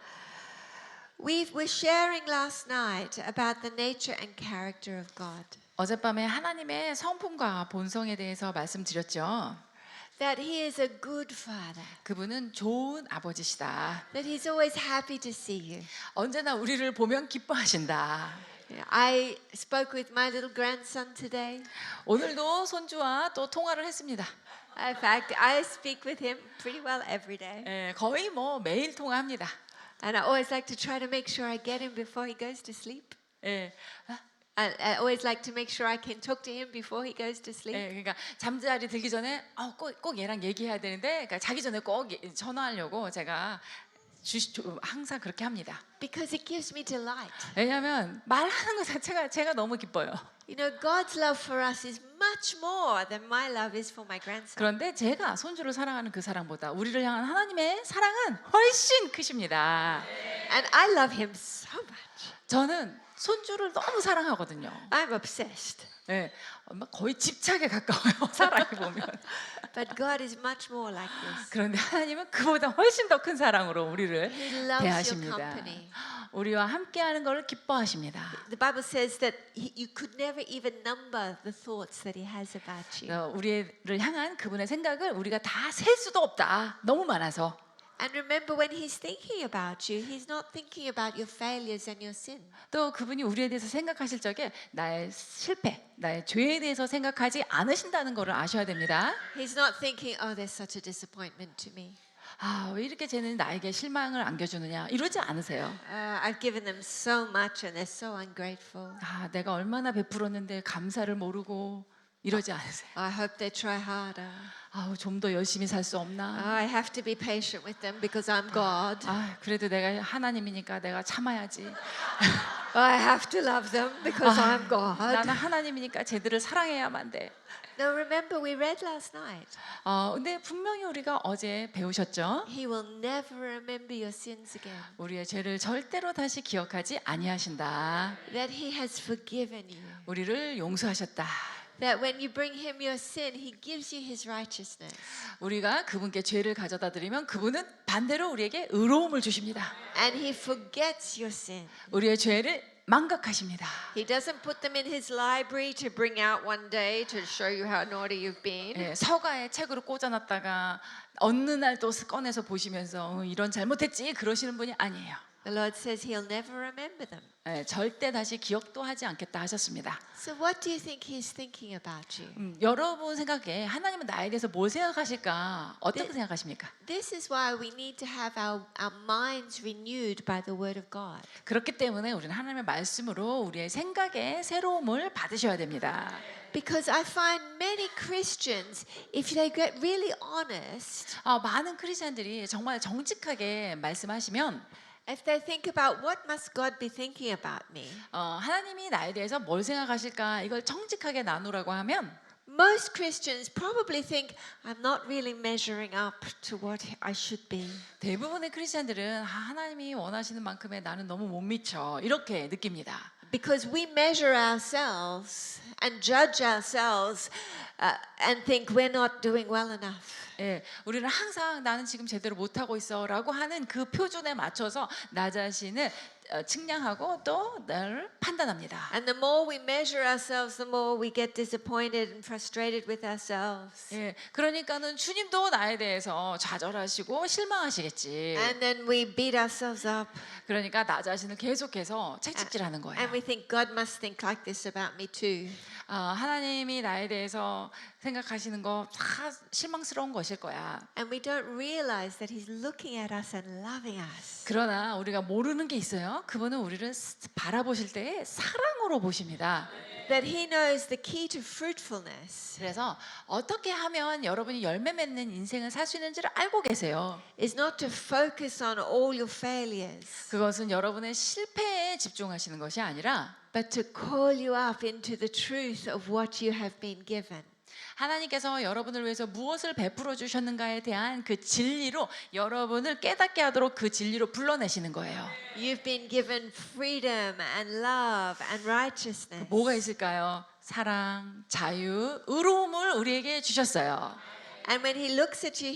Speaker 1: We're sharing last night about the nature and character of God.
Speaker 2: 어젯밤에 하나님의 성품과 본성에 대해서 말씀드렸죠.
Speaker 1: That He is a good Father.
Speaker 2: 그분은 좋은 아버지시다.
Speaker 1: That He's always happy to see you.
Speaker 2: 언제나 우리를 보면 기뻐하신다.
Speaker 1: I spoke with my little grandson today.
Speaker 2: 오늘도 손주와 또 통화를 했습니다.
Speaker 1: In fact, I speak with him pretty well every day.
Speaker 2: 예, 거의 뭐 매일 통화합니다.
Speaker 1: And I always like to try to make sure I get him before he goes to sleep.
Speaker 2: 예,
Speaker 1: I always like to make sure I can talk to him before he goes to sleep.
Speaker 2: 예, 그러니까 잠자리 들기 전에 꼭 얘랑 얘기해야 되는데 그러니까 자기 전에 꼭 전화하려고 제가 항상 그렇게 합니다.
Speaker 1: Because it gives me delight.
Speaker 2: 왜냐하면 말하는 것 자체가 제가 너무 기뻐요.
Speaker 1: You know, God's love for us is much more than my love is for my grandson.
Speaker 2: 그런데 제가 손주를 사랑하는 그 사랑보다 우리를 향한 하나님의 사랑은 훨씬 크십니다.
Speaker 1: And I love him so much.
Speaker 2: 저는 손주를 너무 사랑하거든요.
Speaker 1: I'm obsessed.
Speaker 2: 네, 거의 집착에 가까워요. 사랑해 보면.
Speaker 1: But God is much more like this.
Speaker 2: 그런데 하나님은 그보다 훨씬 더 큰 사랑으로 우리를
Speaker 1: He loves your
Speaker 2: 대하십니다.
Speaker 1: company.
Speaker 2: 우리와 함께하는 것을 기뻐하십니다.
Speaker 1: The Bible says that you could never even number the thoughts that He has about you.
Speaker 2: 우리를 향한 그분의 생각을 우리가 다 셀 수도 없다. 너무 많아서.
Speaker 1: And remember, when He's thinking about you, He's not thinking about your failures and your sin.
Speaker 2: 또 그분이 우리에 대해서 생각하실 적에 나의 실패, 나의 죄에 대해서 생각하지 않으신다는 것을 아셔야 됩니다.
Speaker 1: He's not thinking, oh, there's such a disappointment to me.
Speaker 2: 왜 이렇게 쟤는 나에게 실망을 안겨주느냐 이러지 않으세요.
Speaker 1: I've given them so much and they're so ungrateful.
Speaker 2: 내가 얼마나 베풀었는데 감사를 모르고 이러지 않으세요.
Speaker 1: I hope they try harder.
Speaker 2: 좀 더 열심히 살 수 없나.
Speaker 1: I have to be patient with them because I'm God.
Speaker 2: 그래도 내가 하나님이니까 내가 참아야지.
Speaker 1: I have to love them because I'm God.
Speaker 2: 나는 하나님이니까 쟤들을 사랑해야만 돼.
Speaker 1: Now remember, we read last night.
Speaker 2: 근데 분명히 우리가 어제 배우셨죠.
Speaker 1: He will never remember your sins again.
Speaker 2: 우리의 죄를 절대로 다시 기억하지 아니하신다.
Speaker 1: That He has forgiven you.
Speaker 2: 우리를 용서하셨다.
Speaker 1: That when you bring Him your sin, He gives you His righteousness.
Speaker 2: 우리가 그분께 죄를 가져다 드리면 그분은 반대로 우리에게 의로움을 주십니다.
Speaker 1: And He forgets your sin.
Speaker 2: 우리의 죄를 망각하십니다.
Speaker 1: He doesn't put them in His library to bring out one day to show you how naughty you've been.
Speaker 2: 서가에 책으로 꽂아놨다가 어느 날 또 꺼내서 보시면서 이런 잘못했지 그러시는 분이 아니에요.
Speaker 1: The Lord says He'll never remember them.
Speaker 2: 절대 다시 기억도 하지 않겠다 하셨습니다.
Speaker 1: So what do you think He's thinking about you?
Speaker 2: 여러분 생각에 하나님은 나에 대해서 뭘 생각하실까? 어떻게 생각하십니까?
Speaker 1: This is why we need to have our minds renewed by the Word of God.
Speaker 2: 그렇기 때문에 우리는 하나님의 말씀으로 우리의 생각에 새로움을 받으셔야 됩니다.
Speaker 1: Because I find many Christians, if they get really honest,
Speaker 2: 많은 크리스천들이 정말 정직하게 말씀하시면
Speaker 1: if they think about what must God be thinking about me,
Speaker 2: 하나님이 나에 대해서 뭘 생각하실까 이걸 정직하게 나누라고 하면
Speaker 1: most Christians probably think I'm not really measuring up to what I should be.
Speaker 2: 대부분의 크리스천들은 하나님이 원하시는 만큼의 나는 너무 못 미쳐 이렇게 느낍니다.
Speaker 1: Because we measure ourselves and judge ourselves and think we're not doing well enough.
Speaker 2: 우리는 항상 나는 지금 제대로 못하고 있어라고 하는 그 표준에 맞춰서 나 자신을 측량하고 또 나를 판단합니다.
Speaker 1: And the more we measure ourselves, the more we get disappointed and frustrated with ourselves.
Speaker 2: 그러니까는 주님도 나에 대해서 좌절하시고 실망하시겠지.
Speaker 1: And then we beat ourselves up.
Speaker 2: 그러니까 나 자신을 계속해서 채찍질하는 거예요.
Speaker 1: And we think God must think like this about me too.
Speaker 2: 하나님이 나에 대해서 생각하시는 거 다 실망스러운 것일 거야.
Speaker 1: And we don't realize that He's looking at us and loving us.
Speaker 2: 그러나 우리가 모르는 게 있어요. 그분은 우리를 바라보실 때 사랑으로 보십니다.
Speaker 1: That he knows the key to fruitfulness
Speaker 2: 그래서 어떻게 하면 여러분이 열매 맺는 인생을 살 수 있는지를 알고 계세요.
Speaker 1: is not to focus on all your failures,
Speaker 2: 그것은 여러분의 실패에 집중하시는 것이 아니라
Speaker 1: but to call you up into the truth of what you have been given.
Speaker 2: 하나님께서 여러분을 위해서 무엇을 베풀어 주셨는가에 대한 그 진리로 여러분을 깨닫게 하도록 그 진리로 불러내시는 거예요.
Speaker 1: You've been given freedom and love and righteousness.
Speaker 2: 뭐가 있을까요? 사랑, 자유, 의로움을 우리에게 주셨어요.
Speaker 1: And when he looks at you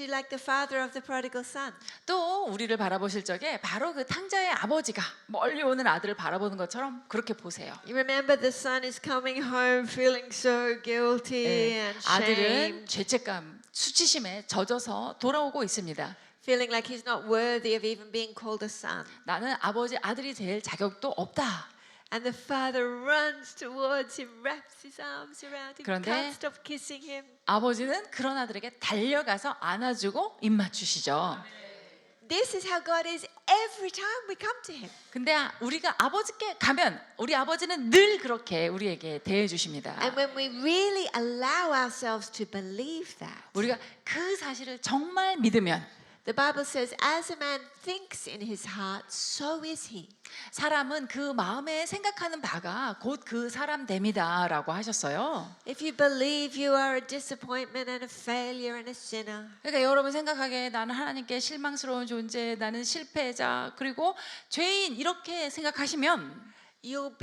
Speaker 1: like the father of the prodigal son.
Speaker 2: 또 우리를 바라보실 적에 바로 그 탕자의 아버지가 멀리 오는 아들을 바라보는 것처럼 그렇게 보세요.
Speaker 1: You remember the son is coming home feeling so guilty and
Speaker 2: 아들은
Speaker 1: shamed,
Speaker 2: 죄책감, 수치심에 젖어서 돌아오고 있습니다.
Speaker 1: feeling like he's not worthy of even being called a son.
Speaker 2: 나는 아들이 될 자격도 없다.
Speaker 1: And the father runs towards him, wraps his arms around him,
Speaker 2: 그런데
Speaker 1: can't stop kissing him.
Speaker 2: 아버지는 그런 아들에게 달려가서 안아주고 입 맞추시죠.
Speaker 1: This is how God is every time we come to him.
Speaker 2: 근데 우리가 아버지께 가면 우리 아버지는 늘 그렇게 우리에게 대해 주십니다.
Speaker 1: And when we really allow ourselves to believe that,
Speaker 2: 우리가 그 사실을 정말 믿으면
Speaker 1: the Bible says, as a man thinks in his heart, so is he.
Speaker 2: 사람은 그 마음에 생각하는 바가 곧 그 사람 됨이다라고 하셨어요.
Speaker 1: If you believe you are a disappointment and a failure and a sinner,
Speaker 2: 그러니까 여러분 생각하기에 나는 하나님께 실망스러운 존재, 나는 실패자, 그리고 죄인 이렇게 생각하시면
Speaker 1: you'll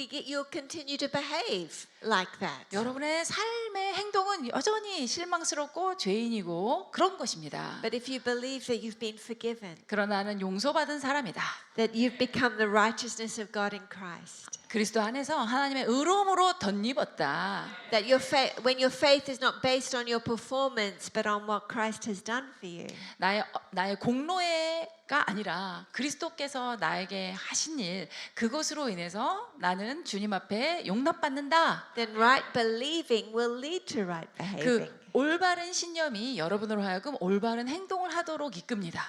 Speaker 1: continue to behave like that.
Speaker 2: 여러분의 삶의 행동은 여전히 실망스럽고 죄인이고 그런 것입니다.
Speaker 1: But if you believe that you've been forgiven,
Speaker 2: 그러나 나는 용서받은 사람이다.
Speaker 1: that you've become the righteousness of God in Christ,
Speaker 2: 그리스도 안에서 하나님의 의로움으로 덧입었다.
Speaker 1: that when your faith is not based on your performance but on what Christ has done for you,
Speaker 2: 나의 공로가 아니라 그리스도께서 나에게 하신 일 그것으로 인해서 나는 주님 앞에 용납받는다.
Speaker 1: then right believing will lead to right behaving.
Speaker 2: 그 올바른 신념이 여러분으로 하여금 올바른 행동을 하도록 이끕니다.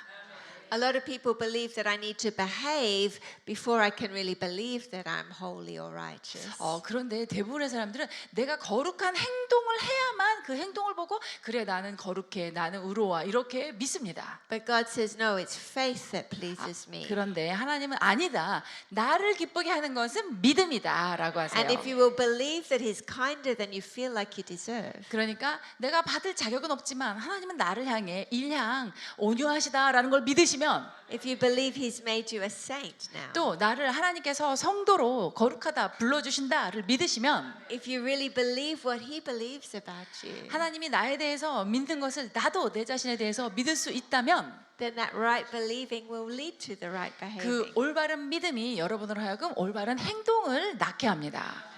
Speaker 1: A lot of people believe that I need to behave before I can really believe that I'm holy or righteous.
Speaker 2: 그런데 대부분의 사람들은 내가 거룩한 행동을 해야만 그 행동을 보고 그래 나는 거룩해 나는 의로워 이렇게 믿습니다.
Speaker 1: But God says no, it's faith that pleases me.
Speaker 2: 그런데 하나님은 아니다. 나를 기쁘게 하는 것은 믿음이다라고 하세요.
Speaker 1: And if you will believe that He's kinder than you feel like you deserve,
Speaker 2: 그러니까 내가 받을 자격은 없지만 하나님은 나를 향해 일향 온유하시다라는 걸 믿으시면
Speaker 1: if you believe He's made you a saint now,
Speaker 2: 또 나를 하나님께서 성도로 거룩하다 불러주신다를 믿으시면
Speaker 1: if you really believe what He believes about you,
Speaker 2: 하나님이 나에 대해서 믿는 것을 나도 내 자신에 대해서 믿을 수 있다면
Speaker 1: then that right believing will lead to the right
Speaker 2: 그
Speaker 1: behaving.
Speaker 2: 올바른 믿음이 여러분으로 하여금 올바른 행동을 낳게 합니다.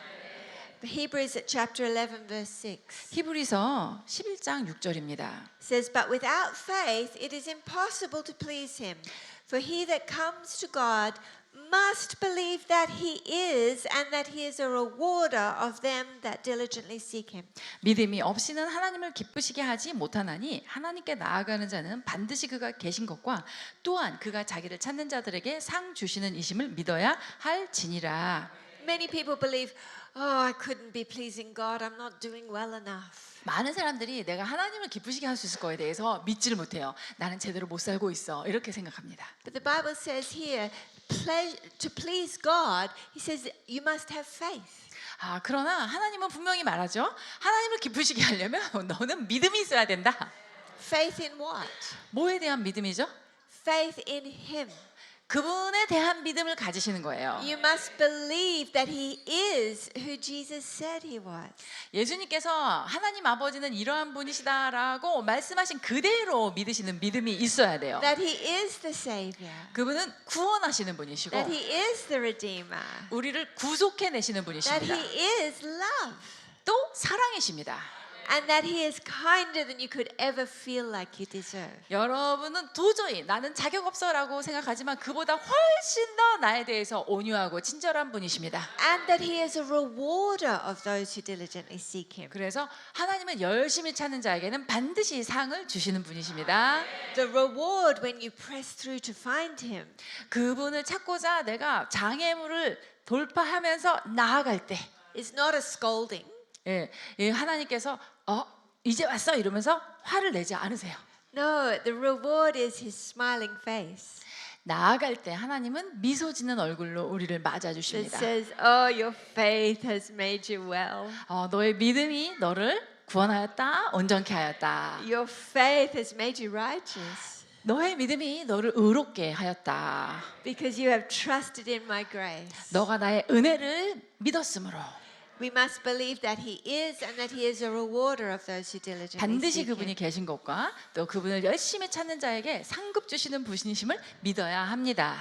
Speaker 1: Hebrews at chapter 11 verse 6
Speaker 2: 히브리서 11장 6절입니다.
Speaker 1: says, but without faith it is impossible to please Him. For he that comes to God must believe that He is and that He is a rewarder of them that diligently seek Him.
Speaker 2: 믿음이 없이는 하나님을 기쁘시게 하지 못하나니 하나님께 나아가는 자는 반드시 그가 계신 것과 또한 그가 자기를 찾는 자들에게 상 주시는 이심을 믿어야 할지니라.
Speaker 1: Many people believe, oh, I couldn't be pleasing God. I'm not doing well enough.
Speaker 2: 많은 사람들이 내가 하나님을 기쁘시게 할 수 있을 거에 대해서 믿지를 못해요. 나는 제대로 못 살고 있어. 이렇게 생각합니다.
Speaker 1: But the Bible says here, to please God, He says you must have faith.
Speaker 2: 그러나 하나님은 분명히 말하죠. 하나님을 기쁘시게 하려면 너는 믿음이 있어야 된다.
Speaker 1: Faith in what?
Speaker 2: 뭐에 대한 믿음이죠?
Speaker 1: Faith in Him.
Speaker 2: 그분에 대한 믿음을 가지시는 거예요.
Speaker 1: You must believe that He is who Jesus said He was.
Speaker 2: 예수님께서 하나님 아버지는 이러한 분이시다라고 말씀하신 그대로 믿으시는 믿음이 있어야 돼요.
Speaker 1: That He is the Savior.
Speaker 2: 그분은 구원하시는 분이시고
Speaker 1: That He is the Redeemer.
Speaker 2: 우리를 구속해 내시는
Speaker 1: That
Speaker 2: 분이십니다.
Speaker 1: He is love.
Speaker 2: 또 사랑이십니다.
Speaker 1: and that he is kinder than you could ever feel like you deserve.
Speaker 2: 여러분은 도저히 나는 자격 없어라고 생각하지만 그보다 훨씬 더 나에 대해서 온유하고 친절한 분이십니다.
Speaker 1: And that he is a rewarder of those who diligently seek him.
Speaker 2: 그래서 하나님은 열심히 찾는 자에게는 반드시 상을 주시는 분이십니다.
Speaker 1: The reward when you press through to find him
Speaker 2: 그분을 찾고자 내가 장애물을 돌파하면서 나아갈 때,
Speaker 1: is not a scolding.
Speaker 2: 하나님께서 이제 왔어 이러면서 화를 내지 않으세요.
Speaker 1: No, the reward is his smiling face.
Speaker 2: 나아갈 때 하나님은 미소 짓는 얼굴로 우리를
Speaker 1: That
Speaker 2: 맞아주십니다.
Speaker 1: says, "Oh, your faith has made you well.
Speaker 2: 너의 믿음이 너를 구원하였다, 온전케 하였다.
Speaker 1: Your faith has made you righteous
Speaker 2: 너의 믿음이 너를 의롭게 하였다.
Speaker 1: because you have trusted in my grace."
Speaker 2: 너가 나의 은혜를 믿었으므로
Speaker 1: We must believe that he is and that he is a rewarder of those who diligently
Speaker 2: 반드시
Speaker 1: seek
Speaker 2: 그분이
Speaker 1: him.
Speaker 2: 계신 것과 또 그분을 열심히 찾는 자에게 상급 주시는 분이심을 믿어야 합니다.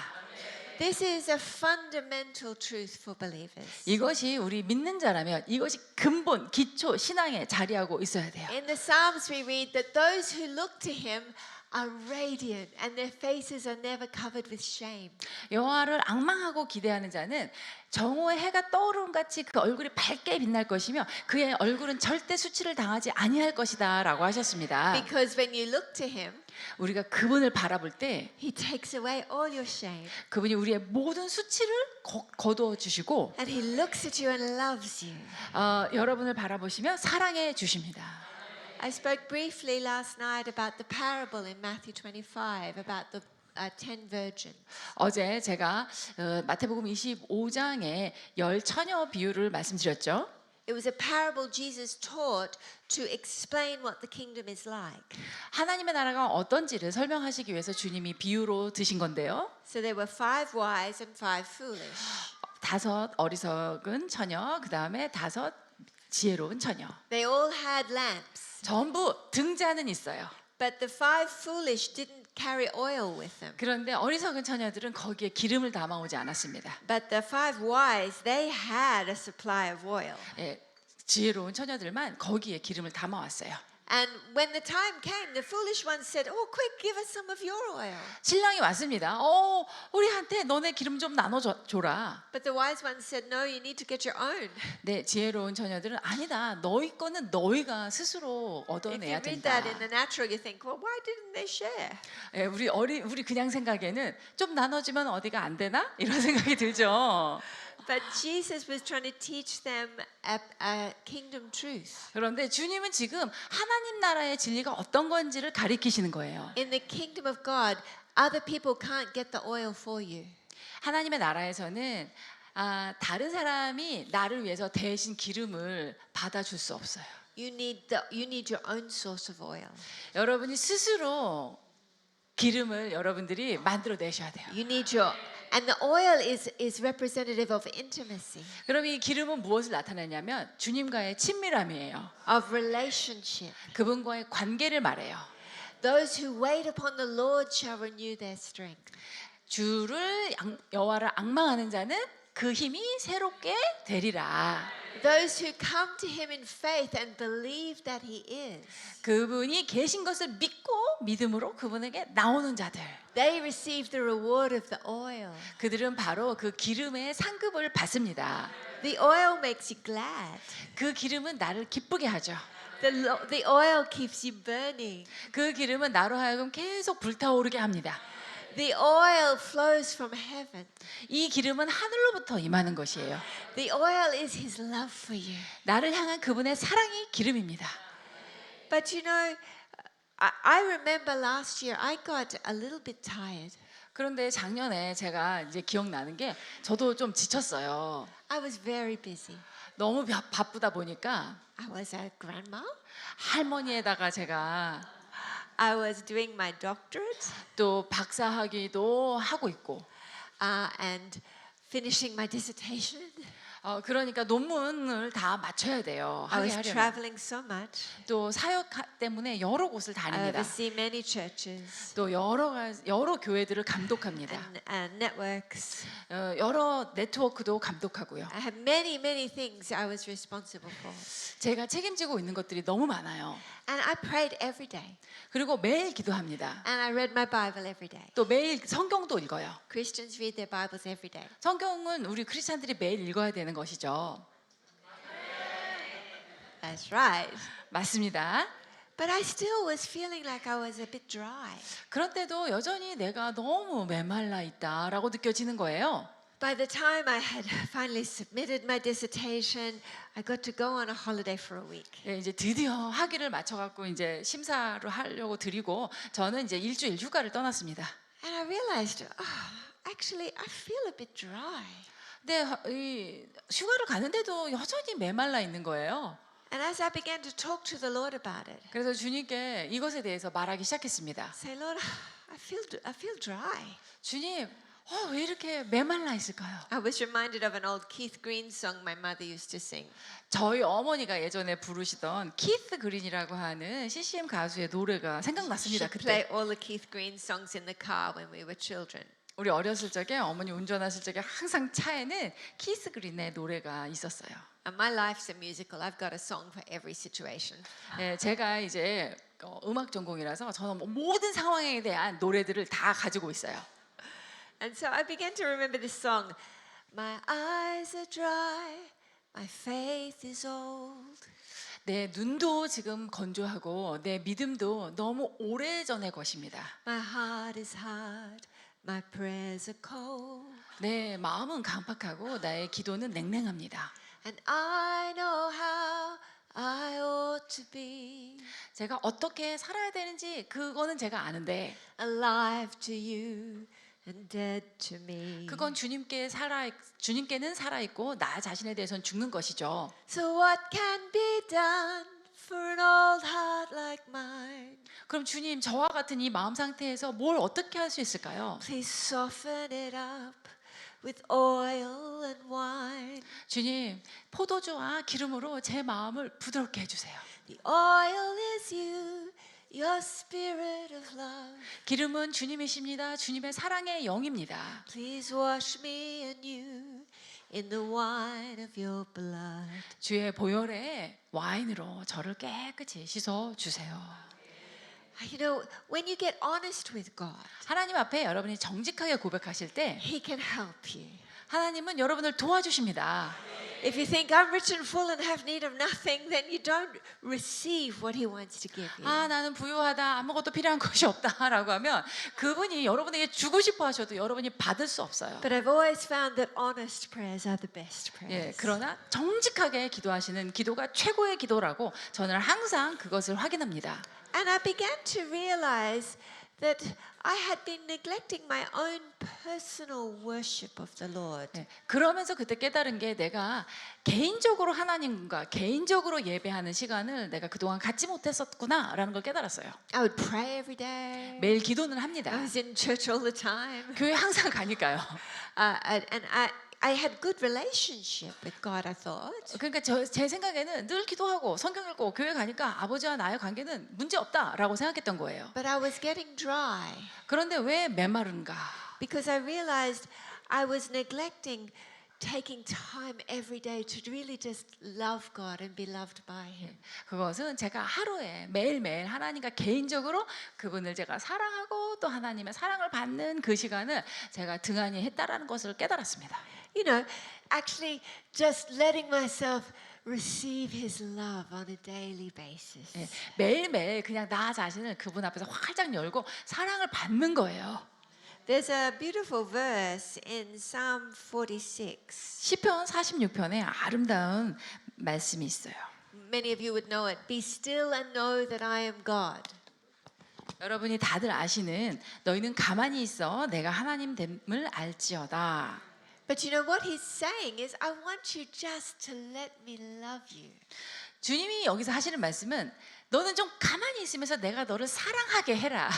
Speaker 1: This is a fundamental truth for believers.
Speaker 2: 이것이 우리 믿는 자라면 이것이 근본, 기초, 신앙에 자리하고 있어야 돼요.
Speaker 1: In the Psalms we read that those who look to him are radiant and their faces are never covered with shame.
Speaker 2: 여호와를 앙망하고 기대하는 자는 정오의 해가 떠오름 같이 그 얼굴이 밝게 빛날 것이며 그의 얼굴은 절대 수치를 당하지 아니할 것이다라고 하셨습니다.
Speaker 1: Because when you look to him,
Speaker 2: 우리가 그분을 바라볼 때
Speaker 1: he takes away all your shame
Speaker 2: 그분이 우리의 모든 수치를 거두어 주시고
Speaker 1: and he looks at you and loves you.
Speaker 2: 여러분을 바라보시며 사랑해 주십니다.
Speaker 1: I spoke briefly last night about the parable in Matthew 25 about the 10 virgins.
Speaker 2: 어제 제가 마태복음 25장의 10처녀 비유를 말씀드렸죠.
Speaker 1: It was a parable Jesus taught to explain what the kingdom is like.
Speaker 2: 하나님의 나라가 어떤지를 설명하시기 위해서 주님이 비유로 드신 건데요.
Speaker 1: So there were 5 wise and 5 foolish.
Speaker 2: 5 어리석은 처녀, 그 다음에 5 지혜로운 처녀.
Speaker 1: They all had lamps,
Speaker 2: 전부 등잔은 있어요.
Speaker 1: but the 5 foolish didn't carry oil with them.
Speaker 2: 그런데 어리석은 처녀들은 거기에 기름을 담아오지 않았습니다.
Speaker 1: But the 5 wise, they had a supply of oil.
Speaker 2: 지혜로운 처녀들만 거기에 기름을 담아왔어요.
Speaker 1: And when the time came, the foolish ones said, "Oh, quick, give us some of your oil."
Speaker 2: 신랑이 왔습니다. 우리한테 너네 기름 좀 나눠줘라.
Speaker 1: But the wise ones said, "No, you need to get your own."
Speaker 2: 네, 지혜로운 처녀들은 아니다. 너희 거는 너희가 스스로
Speaker 1: If you
Speaker 2: 얻어내야
Speaker 1: read
Speaker 2: 된다.
Speaker 1: that in the natural, you think, "Well, why didn't they share?"
Speaker 2: 우리 그냥 생각에는 좀 나눠주면 어디가 안 되나 이런 생각이 들죠.
Speaker 1: But Jesus was trying to teach them a kingdom truth.
Speaker 2: 그런데 주님은 지금 하나님 나라의 진리가 어떤 건지를 가리키시는 거예요.
Speaker 1: In the kingdom of God, other people can't get the oil for you.
Speaker 2: 하나님의 나라에서는 다른 사람이 나를 위해서 대신 기름을 받아줄 수 없어요.
Speaker 1: You need your own source of oil.
Speaker 2: 여러분이 스스로 기름을 여러분들이 만들어 내셔야 돼요.
Speaker 1: You need and the oil is representative of intimacy,
Speaker 2: 그럼 이 기름은 무엇을 나타내냐면 주님과의 친밀함이에요.
Speaker 1: of relationship.
Speaker 2: 그분과의 관계를 말해요.
Speaker 1: Those who wait upon the Lord shall renew their strength.
Speaker 2: 여호와를 앙망하는 자는 그 힘이 새롭게 되리라.
Speaker 1: Those who come to him in faith and believe that he is,
Speaker 2: 그분이 계신 것을 믿고 믿음으로 그분에게 나오는 자들.
Speaker 1: they receive the reward of the oil.
Speaker 2: 그들은 바로 그 기름의 상급을 받습니다.
Speaker 1: The oil makes you glad.
Speaker 2: 그 기름은 나를 기쁘게 하죠.
Speaker 1: The oil keeps you burning.
Speaker 2: 그 기름은 나로 하여금 계속 불타오르게 합니다.
Speaker 1: The oil flows from heaven.
Speaker 2: 이 기름은 하늘로부터 임하는 것이에요.
Speaker 1: The oil is his love for you.
Speaker 2: 나를 향한 그분의 사랑이 기름입니다.
Speaker 1: But you know, I remember last year I got a little bit tired.
Speaker 2: 그런데 작년에 제가 이제 기억나는 게 저도 좀 지쳤어요.
Speaker 1: I was very busy.
Speaker 2: 너무 바쁘다 보니까
Speaker 1: I was a grandma.
Speaker 2: 할머니에다가 제가
Speaker 1: I was doing my doctorate
Speaker 2: 또 박사학위도 하고 있고
Speaker 1: and finishing my dissertation.
Speaker 2: 그러니까 논문을 다 맞춰야 돼요.
Speaker 1: I
Speaker 2: 하게
Speaker 1: was
Speaker 2: 하려면.
Speaker 1: traveling so much.
Speaker 2: 또 사역 때문에 여러 곳을
Speaker 1: I
Speaker 2: 다닙니다.
Speaker 1: oversee many churches
Speaker 2: 또 여러 교회들을 감독합니다.
Speaker 1: and networks.
Speaker 2: 여러 네트워크도 감독하고요.
Speaker 1: I had many, many things I was responsible for.
Speaker 2: 제가 책임지고 있는 것들이 너무 많아요.
Speaker 1: And I prayed every day.
Speaker 2: 그리고 매일 기도합니다.
Speaker 1: And I read my Bible every day.
Speaker 2: 또 매일 성경도 읽어요.
Speaker 1: Christians read their Bibles every day.
Speaker 2: 성경은 우리 크리스찬들이 매일 읽어야 되는 것이죠.
Speaker 1: That's right.
Speaker 2: 맞습니다.
Speaker 1: But I still was feeling like I was a bit dry.
Speaker 2: 그런데도 여전히 내가 너무 메말라 있다라고 느껴지는 거예요.
Speaker 1: By the time I had finally submitted my dissertation, I got to go on a holiday for a week.
Speaker 2: 예, 이제 드디어 학위를 맞춰갖고 이제 심사를 하려고 드리고 저는 이제 일주일 휴가를 떠났습니다.
Speaker 1: And I realized, actually, I feel a bit dry.
Speaker 2: 근데 이 휴가를 가는데도 여전히 메말라 있는 거예요.
Speaker 1: And as I began to talk to the Lord about it,
Speaker 2: 그래서 주님께 이것에 대해서 말하기 시작했습니다.
Speaker 1: say, Lord, I feel dry.
Speaker 2: 주님, 왜 이렇게 메말라 있을까요?
Speaker 1: I was reminded of an old Keith Green song my mother used to sing.
Speaker 2: 저희 어머니가 예전에 부르시던 키스 그린이라고 하는 CCM 가수의 노래가 생각났습니다.
Speaker 1: She'd play
Speaker 2: 그때
Speaker 1: all the Keith Green songs in the car when we were children.
Speaker 2: 우리 어렸을 적에 어머니 운전하실 적에 항상 차에는 키스 그린의 노래가 있었어요.
Speaker 1: And my life's a musical. I've got a song for every situation.
Speaker 2: 예, 제가 이제 음악 전공이라서 저는 모든 상황에 대한 노래들을 다 가지고 있어요.
Speaker 1: And so I began to remember this song. My eyes are dry, my faith is old.
Speaker 2: 내 눈도 지금 건조하고 내 믿음도 너무 오래전의 것입니다.
Speaker 1: My heart is hard, my prayers are cold.
Speaker 2: 내 마음은 강팍하고 나의 기도는 냉랭합니다.
Speaker 1: And I know how I ought to be.
Speaker 2: 제가 어떻게 살아야 되는지 그거는 제가 아는데
Speaker 1: Alive to you and dead to me.
Speaker 2: 그건 주님께는 살아 있고 나 자신에 대해서는 죽는 것이죠.
Speaker 1: So what can be done for an old heart like mine?
Speaker 2: 그럼 주님 저와 같은 이 마음 상태에서 뭘 어떻게 할 수 있을까요?
Speaker 1: Please soften it up with oil and wine.
Speaker 2: 주님 포도주와 기름으로 제 마음을 부드럽게 해주세요.
Speaker 1: The oil is you, your spirit of love.
Speaker 2: 기름은 주님이십니다. 주님의 사랑의 영입니다.
Speaker 1: Please wash me anew in the wine of your blood.
Speaker 2: 주의 보혈의 와인으로 저를 깨끗이 씻어 주세요.
Speaker 1: You know, when you get honest with God,
Speaker 2: 하나님 앞에 여러분이 정직하게 고백하실 때
Speaker 1: He can help you.
Speaker 2: 하나님은 여러분을 도와주십니다.
Speaker 1: If you think I'm rich and full and have need of nothing, then you don't receive what He wants to give you.
Speaker 2: 나는 부유하다 아무것도 필요한 것이 없다라고 하면 그분이 여러분에게 주고 싶어 하셔도 여러분이 받을 수 없어요.
Speaker 1: But I've always found that honest prayers are the best
Speaker 2: 예,
Speaker 1: prayers.
Speaker 2: 그러나 정직하게 기도하시는 기도가 최고의 기도라고 저는 항상 그것을 확인합니다.
Speaker 1: And I began to realize that I had been neglecting my own personal worship of the Lord.
Speaker 2: 예, 그러면서 그때 깨달은 게 내가 개인적으로 하나님과 개인적으로 예배하는 시간을 내가 그동안 갖지 못했었구나라는 걸 깨달았어요.
Speaker 1: I would pray every day.
Speaker 2: 매일 기도는 합니다.
Speaker 1: I was in church all the time.
Speaker 2: 교회 항상 가니까요.
Speaker 1: And I had good relationship with God, I thought.
Speaker 2: 그러니까 제 생각에는 늘 기도하고 성경 읽고 교회 가니까 아버지와 나의 관계는 문제 없다라고 생각했던 거예요.
Speaker 1: But I was getting dry
Speaker 2: 그런데 왜 메마른가?
Speaker 1: because I realized I was neglecting taking time every day to really just love God and be loved by Him.
Speaker 2: 그것은 제가 하루에 매일매일 하나님과 개인적으로 그분을 제가 사랑하고 또 하나님의 사랑을 받는 그 시간을 제가 등한히 했다라는 것을 깨달았습니다.
Speaker 1: You know, actually just letting myself receive His love on a daily basis.
Speaker 2: 예, 매일매일 그냥 나 자신을 그분 앞에서 활짝 열고 사랑을 받는 거예요.
Speaker 1: There's a beautiful verse in Psalm 46.
Speaker 2: 시편 46편에 아름다운 말씀이 있어요.
Speaker 1: Many of you would know it. Be still and know that I am God.
Speaker 2: 여러분이 다들 아시는 너희는 가만히 있어 내가 하나님됨을 알지어다.
Speaker 1: But you know what he's saying is I want you just to let me love you.
Speaker 2: 주님이 여기서 하시는 말씀은 너는 좀 가만히 있으면서 내가 너를 사랑하게 해라.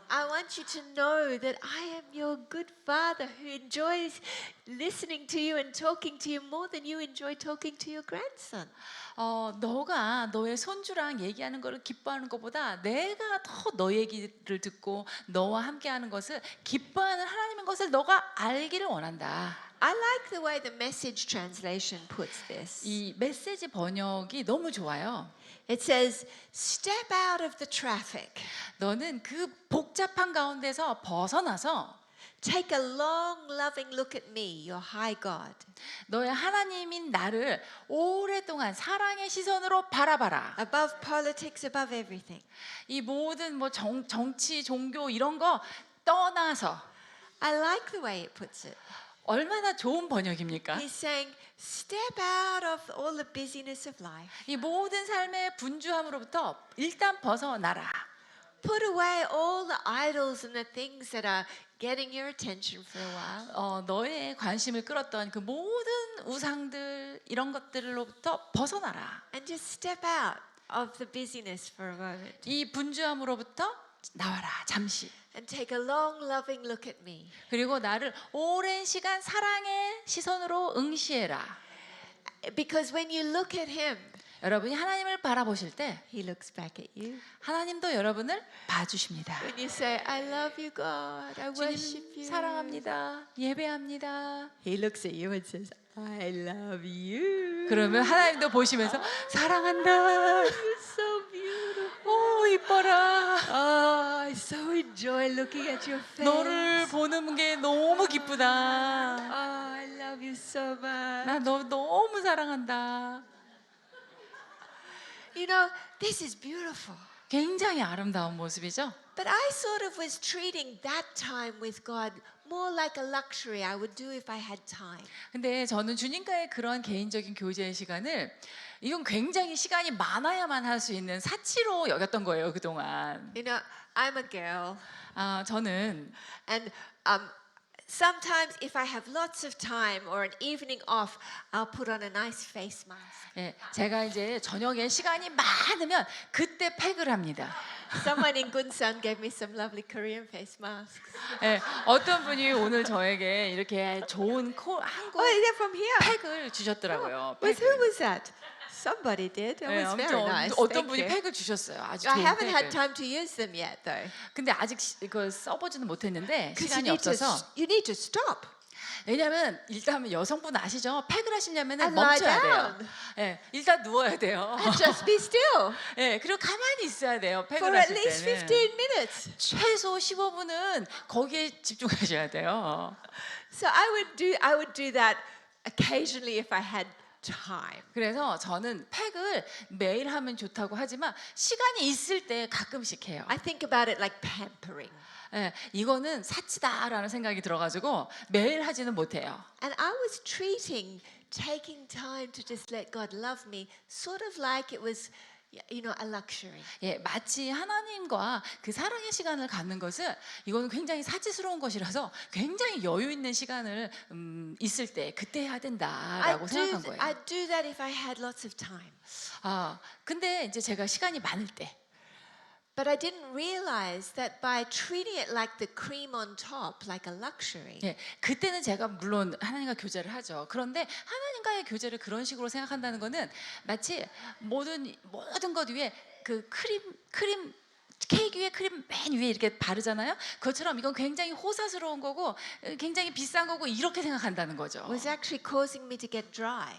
Speaker 1: I want you to know that I am your good father who enjoys listening to you and talking to you more than you enjoy talking to your grandson.
Speaker 2: 너가 너의 손주랑 얘기하는 것을 기뻐하는 것보다 내가 더 너 얘기를 듣고 너와 함께하는 것을 기뻐하는 하나님인 것을 너가 알기를 원한다.
Speaker 1: I like the way the Message translation puts this.
Speaker 2: 이 메시지 번역이 너무 좋아요.
Speaker 1: It says, step out of the traffic.
Speaker 2: 너는 그 복잡한 가운데서 벗어나서
Speaker 1: Take a long, loving look at me, your high God.
Speaker 2: 너의 하나님인 나를 오랫동안 사랑의 시선으로 바라봐라.
Speaker 1: Above politics, above everything.
Speaker 2: 이 모든 뭐 정치, 종교 이런 거 떠나서
Speaker 1: I like the way it puts it.
Speaker 2: 얼마나 좋은 번역입니까?
Speaker 1: He's saying, step out of all the busyness of life.
Speaker 2: 이 모든 삶의 분주함으로부터 일단 벗어나라.
Speaker 1: Put away all the idols and the things that are getting your attention for a while.
Speaker 2: 너의 관심을 끌었던 그 모든 우상들 이런 것들로부터 벗어나라.
Speaker 1: And just step out of the busyness for a moment.
Speaker 2: 이 분주함으로부터 나와라 잠시.
Speaker 1: And take a long, loving look at me.
Speaker 2: 그리고 나를 오랜 시간 사랑의 시선으로 응시해라.
Speaker 1: Because when you look at him,
Speaker 2: 여러분이 하나님을 바라보실 때
Speaker 1: he looks back at you.
Speaker 2: 하나님도 여러분을 봐주십니다.
Speaker 1: When you say, I love you, God, I worship
Speaker 2: 주님
Speaker 1: you.
Speaker 2: 사랑합니다. 예배합니다.
Speaker 1: He looks at you and says, I love you.
Speaker 2: 그러면 하나님도 보시면서 사랑한다.
Speaker 1: You're so beautiful.
Speaker 2: 오 이뻐라.
Speaker 1: Oh, I so enjoy looking at your face.
Speaker 2: 너를 보는 게 너무 기쁘다.
Speaker 1: Oh, I love you so much.
Speaker 2: 나 너 너무 사랑한다.
Speaker 1: You know, this is beautiful.
Speaker 2: 굉장히 아름다운 모습이죠.
Speaker 1: But I sort of was treating that time with God more like a luxury I would do if I had time.
Speaker 2: 근데 저는 주님과의 그런 개인적인 교제의 시간을 이건 굉장히 시간이 많아야만 할 수 있는 사치로 여겼던 거예요 그동안.
Speaker 1: You know, I'm a girl,
Speaker 2: 저는
Speaker 1: and sometimes if I have lots of time or an evening off, I'll put on a nice face mask.
Speaker 2: 제가 이제 저녁에 시간이 많으면 그때 팩을 합니다.
Speaker 1: Someone in Gunsan gave me some lovely Korean face masks.
Speaker 2: 어떤 분이 오늘 저에게 이렇게 좋은 한국
Speaker 1: Oh, they're from here.
Speaker 2: 팩을 주셨더라고요.
Speaker 1: Who was that? Somebody did. It was very nice.
Speaker 2: 어떤
Speaker 1: Thank
Speaker 2: 분이
Speaker 1: you.
Speaker 2: 팩을 주셨어요. 아주
Speaker 1: I
Speaker 2: 좋은
Speaker 1: haven't had
Speaker 2: 팩을.
Speaker 1: time to use them yet, though.
Speaker 2: 근데 아직 이걸 써보지는 못했는데
Speaker 1: 'Cause
Speaker 2: 시간이 없어서.
Speaker 1: you need to stop.
Speaker 2: 왜냐면 일단 여성분 아시죠? 팩을 하시려면
Speaker 1: And lie
Speaker 2: 멈춰야 돼요.
Speaker 1: down.
Speaker 2: 일단 누워야 돼요.
Speaker 1: And just be still
Speaker 2: 그리고 가만히 있어야 돼요.
Speaker 1: for
Speaker 2: 팩을
Speaker 1: at
Speaker 2: 하실
Speaker 1: least
Speaker 2: 때는
Speaker 1: 15 minutes.
Speaker 2: 최소 15분은 거기에 집중하셔야 돼요.
Speaker 1: So I would do that occasionally if I had time.
Speaker 2: 그래서 저는 팩을 매일 하면 좋다고 하지만 시간이 있을 때 가끔씩 해요.
Speaker 1: I think about it like pampering.
Speaker 2: 이거는 사치다라는 생각이 들어가지고 매일 하지는 못해요.
Speaker 1: And I was treating taking time to just let God love me sort of like it was, you know, a luxury.
Speaker 2: 마치 하나님과 그 사랑의 시간을 갖는 것은 이거는 굉장히 사치스러운 것이라서 굉장히 여유 있는 시간을 있을 때 그때 해야 된다라고 생각한 거예요.
Speaker 1: I'd do that if I had lots of time.
Speaker 2: 근데 이제 제가 시간이 많을 때
Speaker 1: But I didn't realize that by treating it like the cream on top, like a luxury,
Speaker 2: 그때는 제가 물론 하나님과 교제를 하죠. 그런데 하나님과의 교제를 그런 식으로 생각한다는 거는 마치 모든 것 위에 그 크림 케이크 위에 크림 맨 위에 이렇게 바르잖아요. 그것처럼 이건 굉장히 호사스러운 거고 굉장히 비싼 거고 이렇게 생각한다는 거죠.
Speaker 1: was actually causing me to get dry.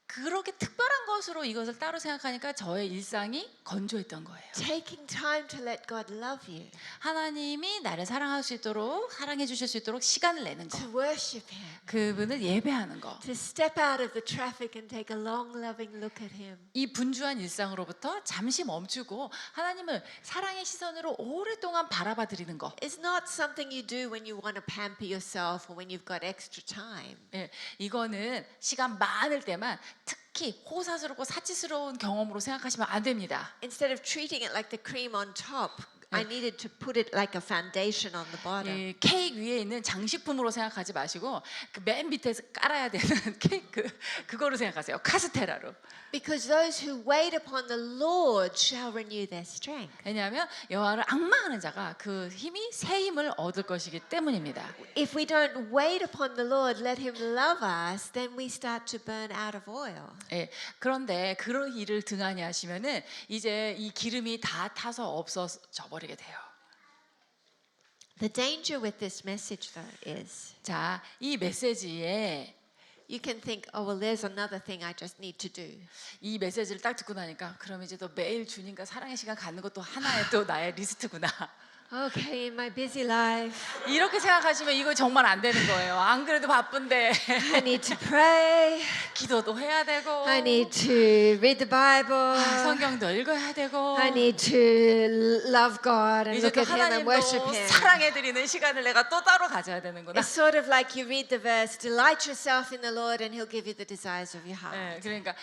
Speaker 2: 그렇게 특별한 것으로 이것을 따로 생각하니까 저의 일상이 건조했던 거예요.
Speaker 1: Taking time to let God love you,
Speaker 2: 하나님이 나를 사랑할 수 있도록 사랑해 주실 수 있도록 시간을 내는 거.
Speaker 1: to worship Him,
Speaker 2: 그분을 예배하는 거.
Speaker 1: to step out of the traffic and take a long, loving look at Him.
Speaker 2: 이 분주한 일상으로부터 잠시 멈추고 하나님을 사랑의 시선으로 오랫동안 바라봐 드리는 거.
Speaker 1: It's not something you do when you want to pamper yourself or when you've got extra time.
Speaker 2: 이거는 시간 많을 때만 특히 호사스럽고 사치스러운 경험으로 생각하시면 안 됩니다.
Speaker 1: Instead of treating it like the cream on top, I needed to put it like a foundation on the bottom.
Speaker 2: 이 케이크 위에 있는 장식품으로 생각하지 마시고 그 맨 밑에 깔아야 되는 케이크 그거로 생각하세요. 카스테라로.
Speaker 1: Because those who wait upon the Lord shall renew their strength.
Speaker 2: 왜냐하면 여호와를 앙망하는 자가 그 힘이 새 힘을 얻을 것이기 때문입니다.
Speaker 1: If we don't wait upon the Lord, let Him love us, then we start to burn out of oil.
Speaker 2: 예, 그런데 그런 일을 등한히 하시면은 이제 이 기름이 다 타서 없어져 버리게 돼요.
Speaker 1: The danger with this message, though, is
Speaker 2: 자, 이 메시지에
Speaker 1: you can think, oh, well, there's another thing I just need to do.
Speaker 2: 이 메시지를 딱 듣고 나니까 그럼 이제 또 매일 주님과 사랑의 시간 갖는 것도 하나의 또 나의 리스트구나.
Speaker 1: Okay, in my busy life,
Speaker 2: 이렇게 생각하시면 이거 정말 안 되는 거예요. 안 그래도 바쁜데
Speaker 1: I need to pray.
Speaker 2: 기도도 해야 되고
Speaker 1: I need to read the Bible.
Speaker 2: 성경도 읽어야 되고
Speaker 1: I need to love God and
Speaker 2: 이제
Speaker 1: look
Speaker 2: 또
Speaker 1: at Him and worship
Speaker 2: 하나님도
Speaker 1: Him.
Speaker 2: 사랑해 드리는 시간을 내가 또 따로 가져야 되는구나.
Speaker 1: It's sort of like you read the verse, delight yourself in the Lord and He'll give you the desires of your heart.
Speaker 2: 예, 그러니까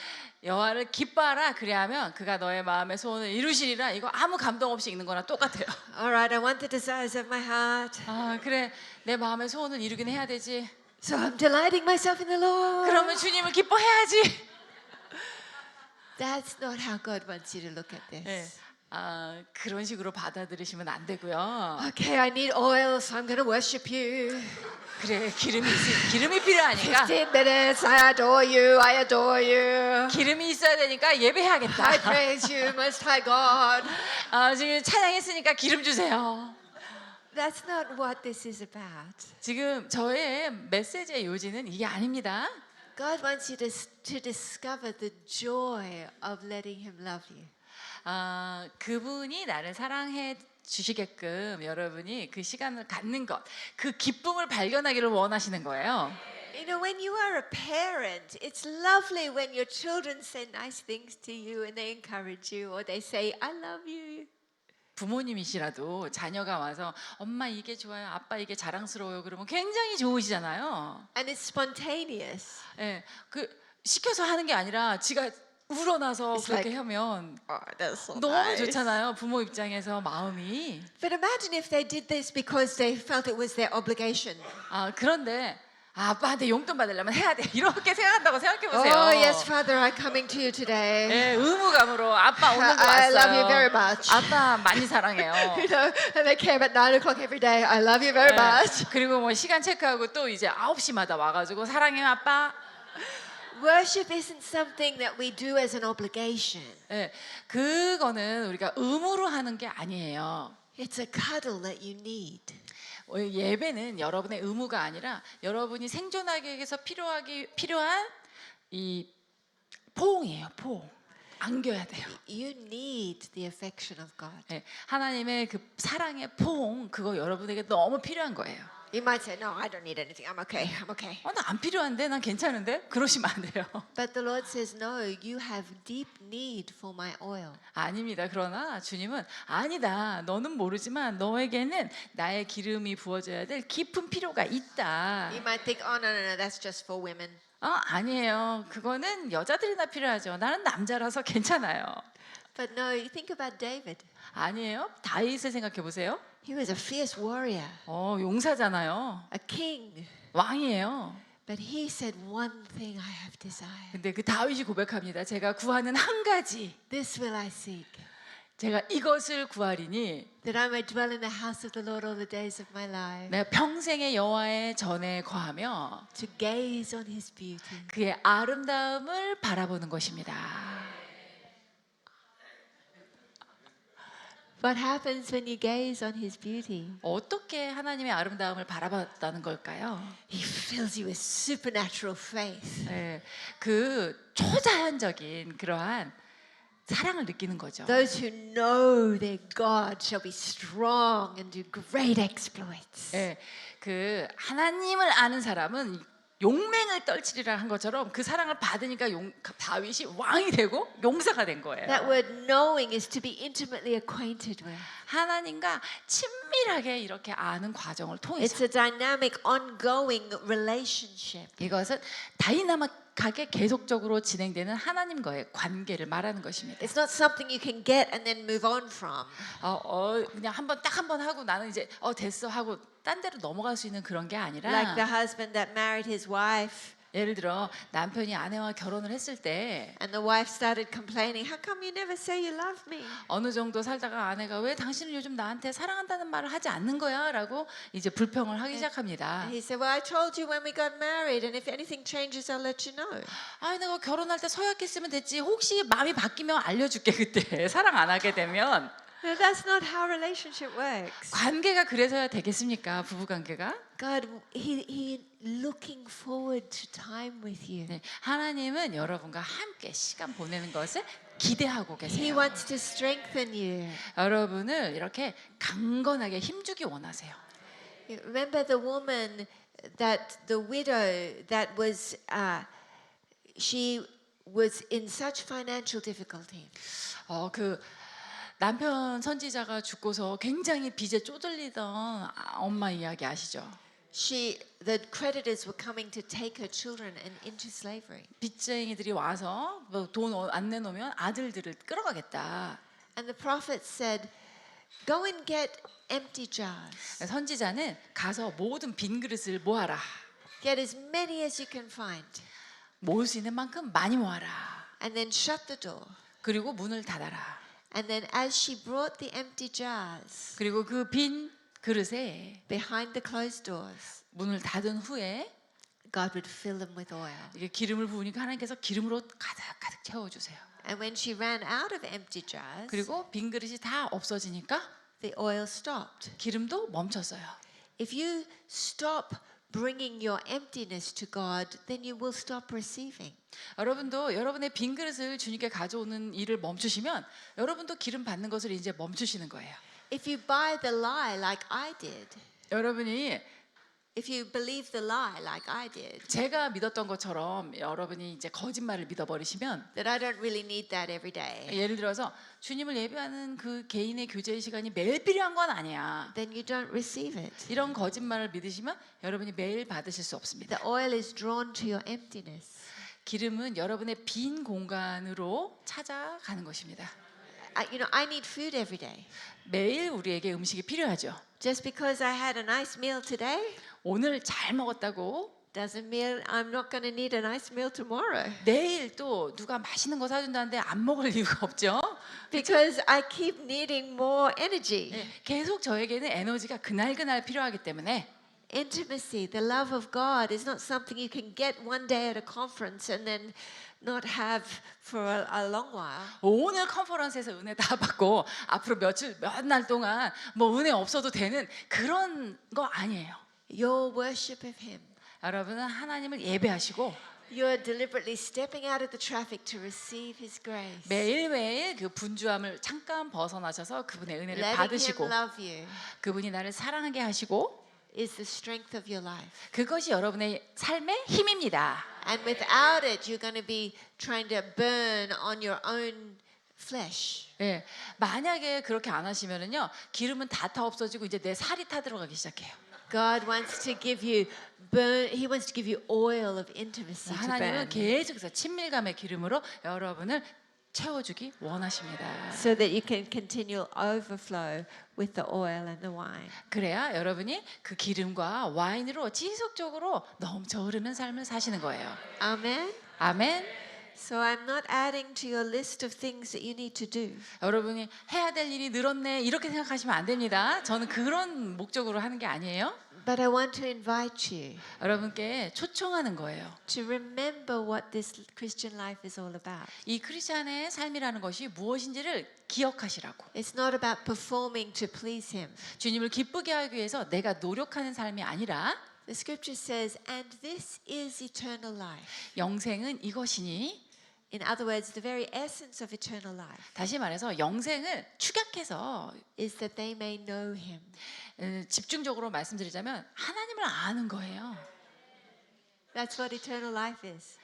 Speaker 2: 여호와를 기뻐하라 그리하면 그가 너의 마음의 소원을 이루시리라. 이거 아무 감동 없이 읽는 거랑 똑같아요.
Speaker 1: All right, I want the desires of my heart.
Speaker 2: 아 그래 내 마음의 소원을 이루긴 해야 되지.
Speaker 1: So I'm delighting myself in the Lord.
Speaker 2: 그러면 주님을 기뻐해야지.
Speaker 1: That's not how God wants you to look at this.
Speaker 2: 예, 그런 식으로 받아들이시면 안 되고요.
Speaker 1: Okay, I need oil, so I'm going to worship you.
Speaker 2: 그래 기름이 필요하니까
Speaker 1: 15 minutes, I adore you, I adore you.
Speaker 2: 기름이 있어야 되니까
Speaker 1: I
Speaker 2: 예배해야겠다.
Speaker 1: praise you, Most High God.
Speaker 2: 지금 찬양했으니까 기름 주세요.
Speaker 1: That's not what this is about.
Speaker 2: 지금 저의 메시지의 요지는 이게 아닙니다.
Speaker 1: God wants you to discover the joy of letting Him love you.
Speaker 2: 그분이 나를 사랑해 주시게끔 여러분이 그 시간을 갖는 것, 그 기쁨을 발견하기를 원하시는 거예요.
Speaker 1: You know, when you are a parent, it's lovely when your children say nice things to you and they encourage you or they say, I love you.
Speaker 2: 부모님이시라도 자녀가 와서 엄마 이게 좋아요, 아빠 이게 자랑스러워요 그러면 굉장히 좋으시잖아요.
Speaker 1: And it's spontaneous.
Speaker 2: 예, 그 시켜서 하는 게 아니라 지가 우러나서
Speaker 1: It's
Speaker 2: 그렇게
Speaker 1: like,
Speaker 2: 하면
Speaker 1: Oh, that's so
Speaker 2: 너무
Speaker 1: nice.
Speaker 2: 좋잖아요. 부모 입장에서 마음이.
Speaker 1: But imagine if they did this because they felt it was their obligation.
Speaker 2: 그런데 아빠한테 용돈 받으려면 해야 돼. 이렇게 생각한다고 생각해 보세요.
Speaker 1: Oh, yes, Father, I'm coming to you today.
Speaker 2: 예, 의무감으로 아빠 오늘 거
Speaker 1: I
Speaker 2: 왔어요.
Speaker 1: love you very much.
Speaker 2: 아빠 많이 사랑해요.
Speaker 1: You know, and they came at 9 o'clock every day. I love you very much.
Speaker 2: 그리고 뭐 시간 체크하고 또 이제 9시마다 와가지고 사랑해요 아빠.
Speaker 1: Worship isn't something that we do as an obligation.
Speaker 2: 예, 그거는 우리가 의무로 하는 게 아니에요.
Speaker 1: It's a cuddle that you need.
Speaker 2: 예배는 여러분의 의무가 아니라 여러분이 생존하기 위해서 필요한 이 포옹이에요. 포옹. 안겨야 돼요.
Speaker 1: You need the affection of God.
Speaker 2: 예, 하나님의 그 사랑의 포옹 그거 여러분에게 너무 필요한 거예요.
Speaker 1: You might say, no, I don't need anything. I'm okay. I'm okay.
Speaker 2: 나 안 필요한데 난 괜찮은데 그러시면 안 돼요.
Speaker 1: But the Lord says, no, you have deep need for my oil.
Speaker 2: 아닙니다. 그러나 주님은 아니다. 너는 모르지만 너에게는 나의 기름이 부어져야 될 깊은 필요가 있다.
Speaker 1: You might think, oh, no, that's just for women.
Speaker 2: 아니에요. 그거는 여자들이나 필요하죠. 나는 남자라서 괜찮아요.
Speaker 1: But no, you think about David.
Speaker 2: 아니에요. 다윗을 생각해 보세요.
Speaker 1: He was a fierce warrior,
Speaker 2: 용사잖아요.
Speaker 1: a king.
Speaker 2: 왕이에요.
Speaker 1: But he said, one thing I have desire.
Speaker 2: 근데 그 다윗이 고백합니다. 제가 구하는 한 가지.
Speaker 1: This will I seek,
Speaker 2: 제가 이것을 구하리니
Speaker 1: that I may dwell in the house of the Lord all the days of my life,
Speaker 2: 내가 평생의 여호와의 전에 거하며
Speaker 1: to gaze on his beauty.
Speaker 2: 그의 아름다움을 바라보는 것입니다.
Speaker 1: What happens when you gaze on his beauty?
Speaker 2: 어떻게 하나님의 아름다움을 바라봤다는 걸까요?
Speaker 1: He fills you with supernatural faith.
Speaker 2: 네, 그 초자연적인 그러한 사랑을 느끼는 거죠.
Speaker 1: Those who know their God shall be strong and do great exploits.
Speaker 2: 네, 그 하나님을 아는 사람은 용맹을 떨치리라 한 것처럼 그 사랑을 받으니까 다윗이 왕이 되고 용사가 된 거예요.
Speaker 1: That word knowing is to be intimately acquainted with.
Speaker 2: 하나님과 친밀하게 이렇게 아는 과정을 통해서
Speaker 1: It's a dynamic, ongoing relationship.
Speaker 2: 이것은 정확하게 계속적으로 진행되는 하나님과의 관계를 말하는 것입니다.
Speaker 1: It's not something you can get and then move on from.
Speaker 2: 그냥 딱 한 번 하고 나는 이제 됐어 하고 딴 데로 넘어갈 수 있는 그런 게 아니라
Speaker 1: Like the husband that married his wife,
Speaker 2: 예를 들어 남편이 아내와 결혼을 했을 때
Speaker 1: and the wife started complaining, "How come you never say you love me?"
Speaker 2: 어느 정도 살다가 아내가 왜 당신은 요즘 나한테 사랑한다는 말을 하지 않는 거야? 라고 이제 불평을 하기 시작합니다.
Speaker 1: And he said, "Well, I told you when we got married, and if anything changes, I'll let you know."
Speaker 2: 내가 결혼할 때 서약했으면 됐지. 혹시 마음이 바뀌면 알려줄게 그때. 사랑 안 하게 되면.
Speaker 1: No, that's not how relationship works.
Speaker 2: 관계가 그래서야 되겠습니까? 부부 관계가?
Speaker 1: God, he looking forward to time with you.
Speaker 2: 네, 하나님은 여러분과 함께 시간 보내는 것을 기대하고
Speaker 1: He
Speaker 2: 계세요.
Speaker 1: wants to strengthen you.
Speaker 2: 여러분을 이렇게 강건하게 힘주기 원하세요.
Speaker 1: Remember the woman the widow that was, she was in such financial difficulty.
Speaker 2: 그 남편 선지자가 죽고서 굉장히 빚에 쪼들리던 엄마 이야기 아시죠?
Speaker 1: The creditors were coming to take her children into slavery.
Speaker 2: 빚쟁이들이 와서 돈 안 내놓으면 아들들을 끌어가겠다.
Speaker 1: And the prophet said, "Go and get empty jars.
Speaker 2: 선지자는 가서 모든 빈 그릇을 모아라.
Speaker 1: Get as many as you can find.
Speaker 2: 모을 수 있는 만큼 많이 모아라.
Speaker 1: And then shut the door.
Speaker 2: 그리고 문을 닫아라.
Speaker 1: And then as she brought the empty jars
Speaker 2: 그리고 그 빈 그릇에
Speaker 1: behind the closed doors,
Speaker 2: 문을 닫은 후에
Speaker 1: God would fill them with oil.
Speaker 2: 이게 기름을 부으니까 하나님께서 기름으로 가득 채워주세요.
Speaker 1: And when she ran out of empty jars,
Speaker 2: 그리고 빈 그릇이 다 없어지니까
Speaker 1: the oil stopped.
Speaker 2: 기름도 멈췄어요.
Speaker 1: If you stop bringing your emptiness to God, then you will stop receiving.
Speaker 2: 여러분도 여러분의 빈 그릇을 주님께 가져오는 일을 멈추시면 여러분도 기름 받는 것을 이제 멈추시는 거예요.
Speaker 1: If you buy the lie like I did,
Speaker 2: 여러분이
Speaker 1: if you believe the lie like I did,
Speaker 2: 제가 믿었던 것처럼 여러분이 이제 거짓말을 믿어버리시면
Speaker 1: that I don't really need that every day,
Speaker 2: 예를 들어서 주님을 예배하는 그 개인의 교제의 시간이 매일 필요한 건 아니야.
Speaker 1: then you don't receive it.
Speaker 2: 이런 거짓말을 믿으시면 여러분이 매일 받으실 수 없습니다.
Speaker 1: The oil is drawn to your emptiness.
Speaker 2: 기름은 여러분의 빈 공간으로 찾아가는 것입니다.
Speaker 1: I need food every day.
Speaker 2: 매일 우리에게 음식이 필요하죠.
Speaker 1: Just because I had a nice meal today
Speaker 2: 오늘 잘 먹었다고
Speaker 1: doesn't mean I'm not going to need a nice meal tomorrow.
Speaker 2: 내일 또 누가 맛있는 거 사준다는데 안 먹을 이유가 없죠.
Speaker 1: Because I keep needing more energy.
Speaker 2: 계속 저에게는 에너지가 그날 필요하기 때문에
Speaker 1: Intimacy, the love of God is not something you can get one day at a conference and then not have for a long while.
Speaker 2: 오늘 컨퍼런스에서 은혜 다 받고 앞으로 몇 날 동안 뭐 은혜 없어도 되는 그런 거 아니에요.
Speaker 1: Your worship of Him.
Speaker 2: 여러분은 하나님을 예배하시고
Speaker 1: You're deliberately stepping out of the traffic to receive His grace.
Speaker 2: 매일매일 그 분주함을 잠깐 벗어나셔서 그분의 은혜를
Speaker 1: Letting
Speaker 2: 받으시고
Speaker 1: Him love you
Speaker 2: 그분이 나를 사랑하게 하시고
Speaker 1: is the strength of your life.
Speaker 2: 그것이 여러분의 삶의 힘입니다.
Speaker 1: And without it, you're going to be trying to burn on your own flesh.
Speaker 2: 예, 만약에 그렇게 안 하시면은요 기름은 다 없어지고 이제 내 살이 타 들어가기 시작해요.
Speaker 1: God wants to give you He wants to give you oil of intimacy to
Speaker 2: 하나님은
Speaker 1: burn,
Speaker 2: 계속해서 친밀감의 기름으로 여러분을 채워주기 원하십니다.
Speaker 1: so that you can continue overflow with the oil and the wine.
Speaker 2: 그래야 여러분이 그 기름과 와인으로 지속적으로 넘쳐 흐르는 삶을 사시는 거예요.
Speaker 1: Amen.
Speaker 2: 아멘.
Speaker 1: So I'm not adding to your list of things that you need to do.
Speaker 2: 여러분이 해야 될 일이 늘었네 이렇게 생각하시면 안 됩니다. 저는 그런 목적으로 하는 게 아니에요.
Speaker 1: But I want to invite you
Speaker 2: 여러분께 초청하는 거예요.
Speaker 1: to remember what this Christian life is all about.
Speaker 2: 이 크리스찬의 삶이라는 것이 무엇인지를 기억하시라고.
Speaker 1: It's not about performing to please Him.
Speaker 2: 주님을 기쁘게 하기 위해서 내가 노력하는 삶이 아니라
Speaker 1: The scripture says, and this is eternal life.
Speaker 2: 영생은 이것이니,
Speaker 1: In other words, the very essence of eternal life
Speaker 2: 다시 말해서 영생을 축약해서
Speaker 1: is that they may know Him.
Speaker 2: 집중적으로 말씀드리자면 하나님을 아는 거예요.
Speaker 1: That's what eternal life is.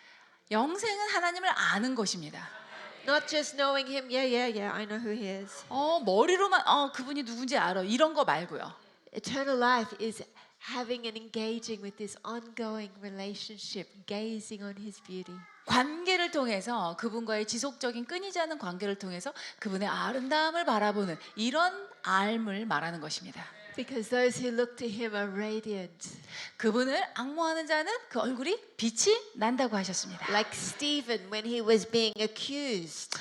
Speaker 2: 영생은 하나님을 아는 것입니다.
Speaker 1: Not just knowing Him, yeah, I know who He is.
Speaker 2: 머리로만 그분이 누군지 알아 이런 거 말고요.
Speaker 1: Eternal life is having and engaging with this ongoing relationship, gazing on his beauty.
Speaker 2: 관계를 통해서 그분과의 지속적인 끊이지 않는 관계를 통해서 그분의 아름다움을 바라보는 이런 알을 말하는 것입니다.
Speaker 1: Because those who look to him are radiant.
Speaker 2: 그분을 앙모하는 자는 그 얼굴이 빛이 난다고 하셨습니다.
Speaker 1: Like Stephen when he was being accused.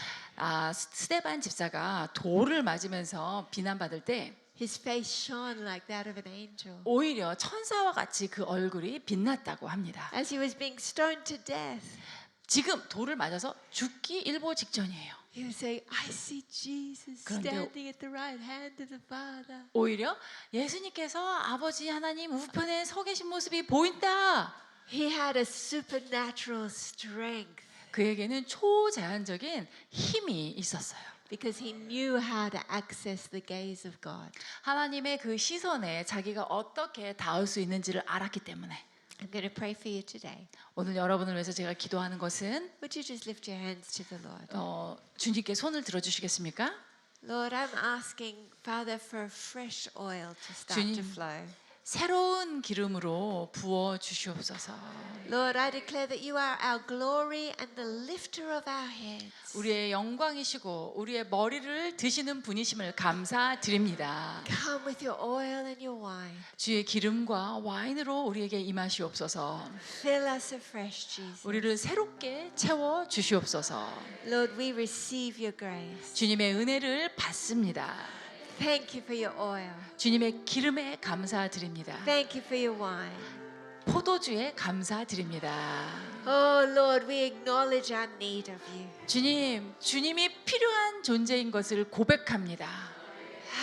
Speaker 2: 스데반 집사가 돌을 맞으면서 비난받을 때
Speaker 1: His face shone like that of an angel.
Speaker 2: 오히려 천사와 같이 그 얼굴이 빛났다고 합니다.
Speaker 1: As he was being stoned to death,
Speaker 2: 지금 돌을 맞아서 죽기 일보 직전이에요.
Speaker 1: he was saying, I see Jesus
Speaker 2: 그런데
Speaker 1: standing at the right hand of the Father.
Speaker 2: 오히려 예수님께서 아버지 하나님 우편에 서 계신 모습이 보인다.
Speaker 1: He had a supernatural strength
Speaker 2: 그에게는 초자연적인 힘이 있었어요.
Speaker 1: because he knew how to access the gaze of God.
Speaker 2: 하나님의 그 시선에 자기가 어떻게 닿을 수 있는지를 알았기 때문에
Speaker 1: I'm going to pray for you today.
Speaker 2: 오늘 여러분을 위해서 제가 기도하는 것은
Speaker 1: Would you just lift your hands to the Lord?
Speaker 2: 주님께 손을 들어주시겠습니까?
Speaker 1: Lord, I'm asking, Father, for a fresh oil to start to
Speaker 2: 주님.
Speaker 1: flow.
Speaker 2: 새로운 기름으로 부어 주시옵소서.
Speaker 1: Lord, I declare that you are our glory and the lifter of our heads.
Speaker 2: 우리의 영광이시고 우리의 머리를 드시는 분이심을 감사드립니다.
Speaker 1: Come with your oil and your wine.
Speaker 2: 주의 기름과 와인으로 우리에게 임하시옵소서.
Speaker 1: Fill us afresh, Jesus.
Speaker 2: 우리를 새롭게 채워 주시옵소서.
Speaker 1: Lord, we receive your grace.
Speaker 2: 주님의 은혜를 받습니다.
Speaker 1: Thank you for your oil.
Speaker 2: 주님의 기름에 감사드립니다.
Speaker 1: Thank you for your wine.
Speaker 2: 포도주에 감사드립니다.
Speaker 1: Oh, Lord, we acknowledge our need of you.
Speaker 2: 주님, 주님이 필요한 존재인 것을 고백합니다.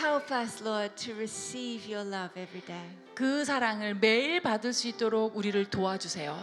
Speaker 1: Help us, Lord, to receive your love every day.
Speaker 2: 그 사랑을 매일 받을 수 있도록 우리를 도와주세요.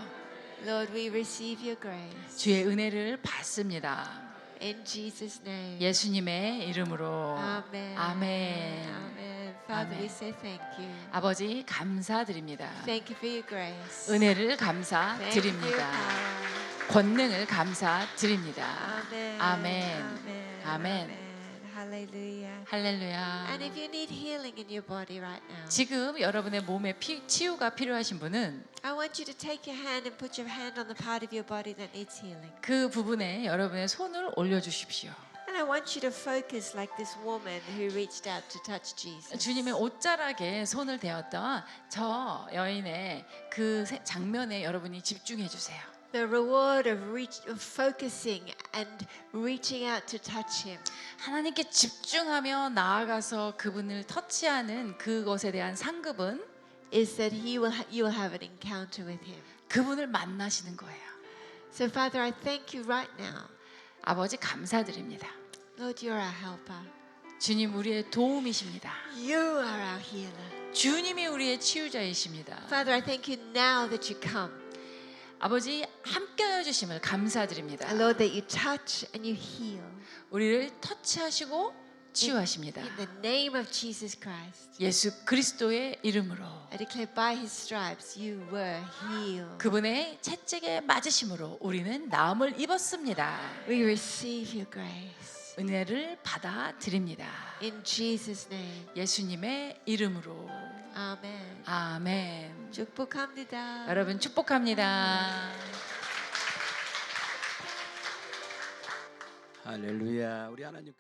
Speaker 1: Lord, we receive your grace.
Speaker 2: 주의 은혜를 받습니다.
Speaker 1: In Jesus' name.
Speaker 2: 예수님의 이름으로.
Speaker 1: Amen.
Speaker 2: 아멘.
Speaker 1: Amen. Father, we
Speaker 2: 아멘.
Speaker 1: say thank you.
Speaker 2: 아버지 감사드립니다.
Speaker 1: Thank you for your grace.
Speaker 2: 은혜를
Speaker 1: Thank you for your
Speaker 2: 감사드립니다.
Speaker 1: power.
Speaker 2: 권능을 감사드립니다.
Speaker 1: Amen.
Speaker 2: 아멘.
Speaker 1: Amen.
Speaker 2: 아멘.
Speaker 1: Hallelujah.
Speaker 2: 할렐루야.
Speaker 1: And if you need healing in your body right now,
Speaker 2: 지금 여러분의 몸에 치유가 필요하신 분은
Speaker 1: I want you to take your hand and put your hand on the part of your body that needs healing.
Speaker 2: 그 부분에 여러분의 손을 올려주십시오.
Speaker 1: And I want you to focus like this woman who reached out to touch Jesus.
Speaker 2: 주님의 옷자락에 손을 대었던 저 여인의 그 장면에 여러분이 집중해 주세요.
Speaker 1: The reward of focusing and reaching out to touch him
Speaker 2: 하나님께 집중하며 나아가서 그분을 터치하는 그것에 대한 상급은
Speaker 1: is that you will have an encounter with him.
Speaker 2: 그분을 만나시는 거예요.
Speaker 1: So Father, I thank you right now.
Speaker 2: 아버지 감사드립니다.
Speaker 1: Lord, you're our helper.
Speaker 2: 주님 우리의 도움이십니다.
Speaker 1: You are our healer.
Speaker 2: 주님이 우리의 치유자이십니다.
Speaker 1: Father, I thank you now that you come.
Speaker 2: 아버지 함께하여 주심을 감사드립니다.
Speaker 1: And Lord, that you touch and you heal.
Speaker 2: 우리를 터치하시고 치유하십니다.
Speaker 1: In the name of Jesus Christ.
Speaker 2: 예수 그리스도의 이름으로
Speaker 1: I declare by his stripes you were healed.
Speaker 2: 그분의 채찍에 맞으심으로 우리는 나음을 입었습니다.
Speaker 1: We receive your grace.
Speaker 2: 은혜를 받아드립니다.
Speaker 1: In Jesus' name.
Speaker 2: 예수님의 이름으로
Speaker 1: 아멘.
Speaker 2: 아멘.
Speaker 1: 축복합니다.
Speaker 2: 여러분 축복합니다.
Speaker 10: 할렐루야. 우리 하나님께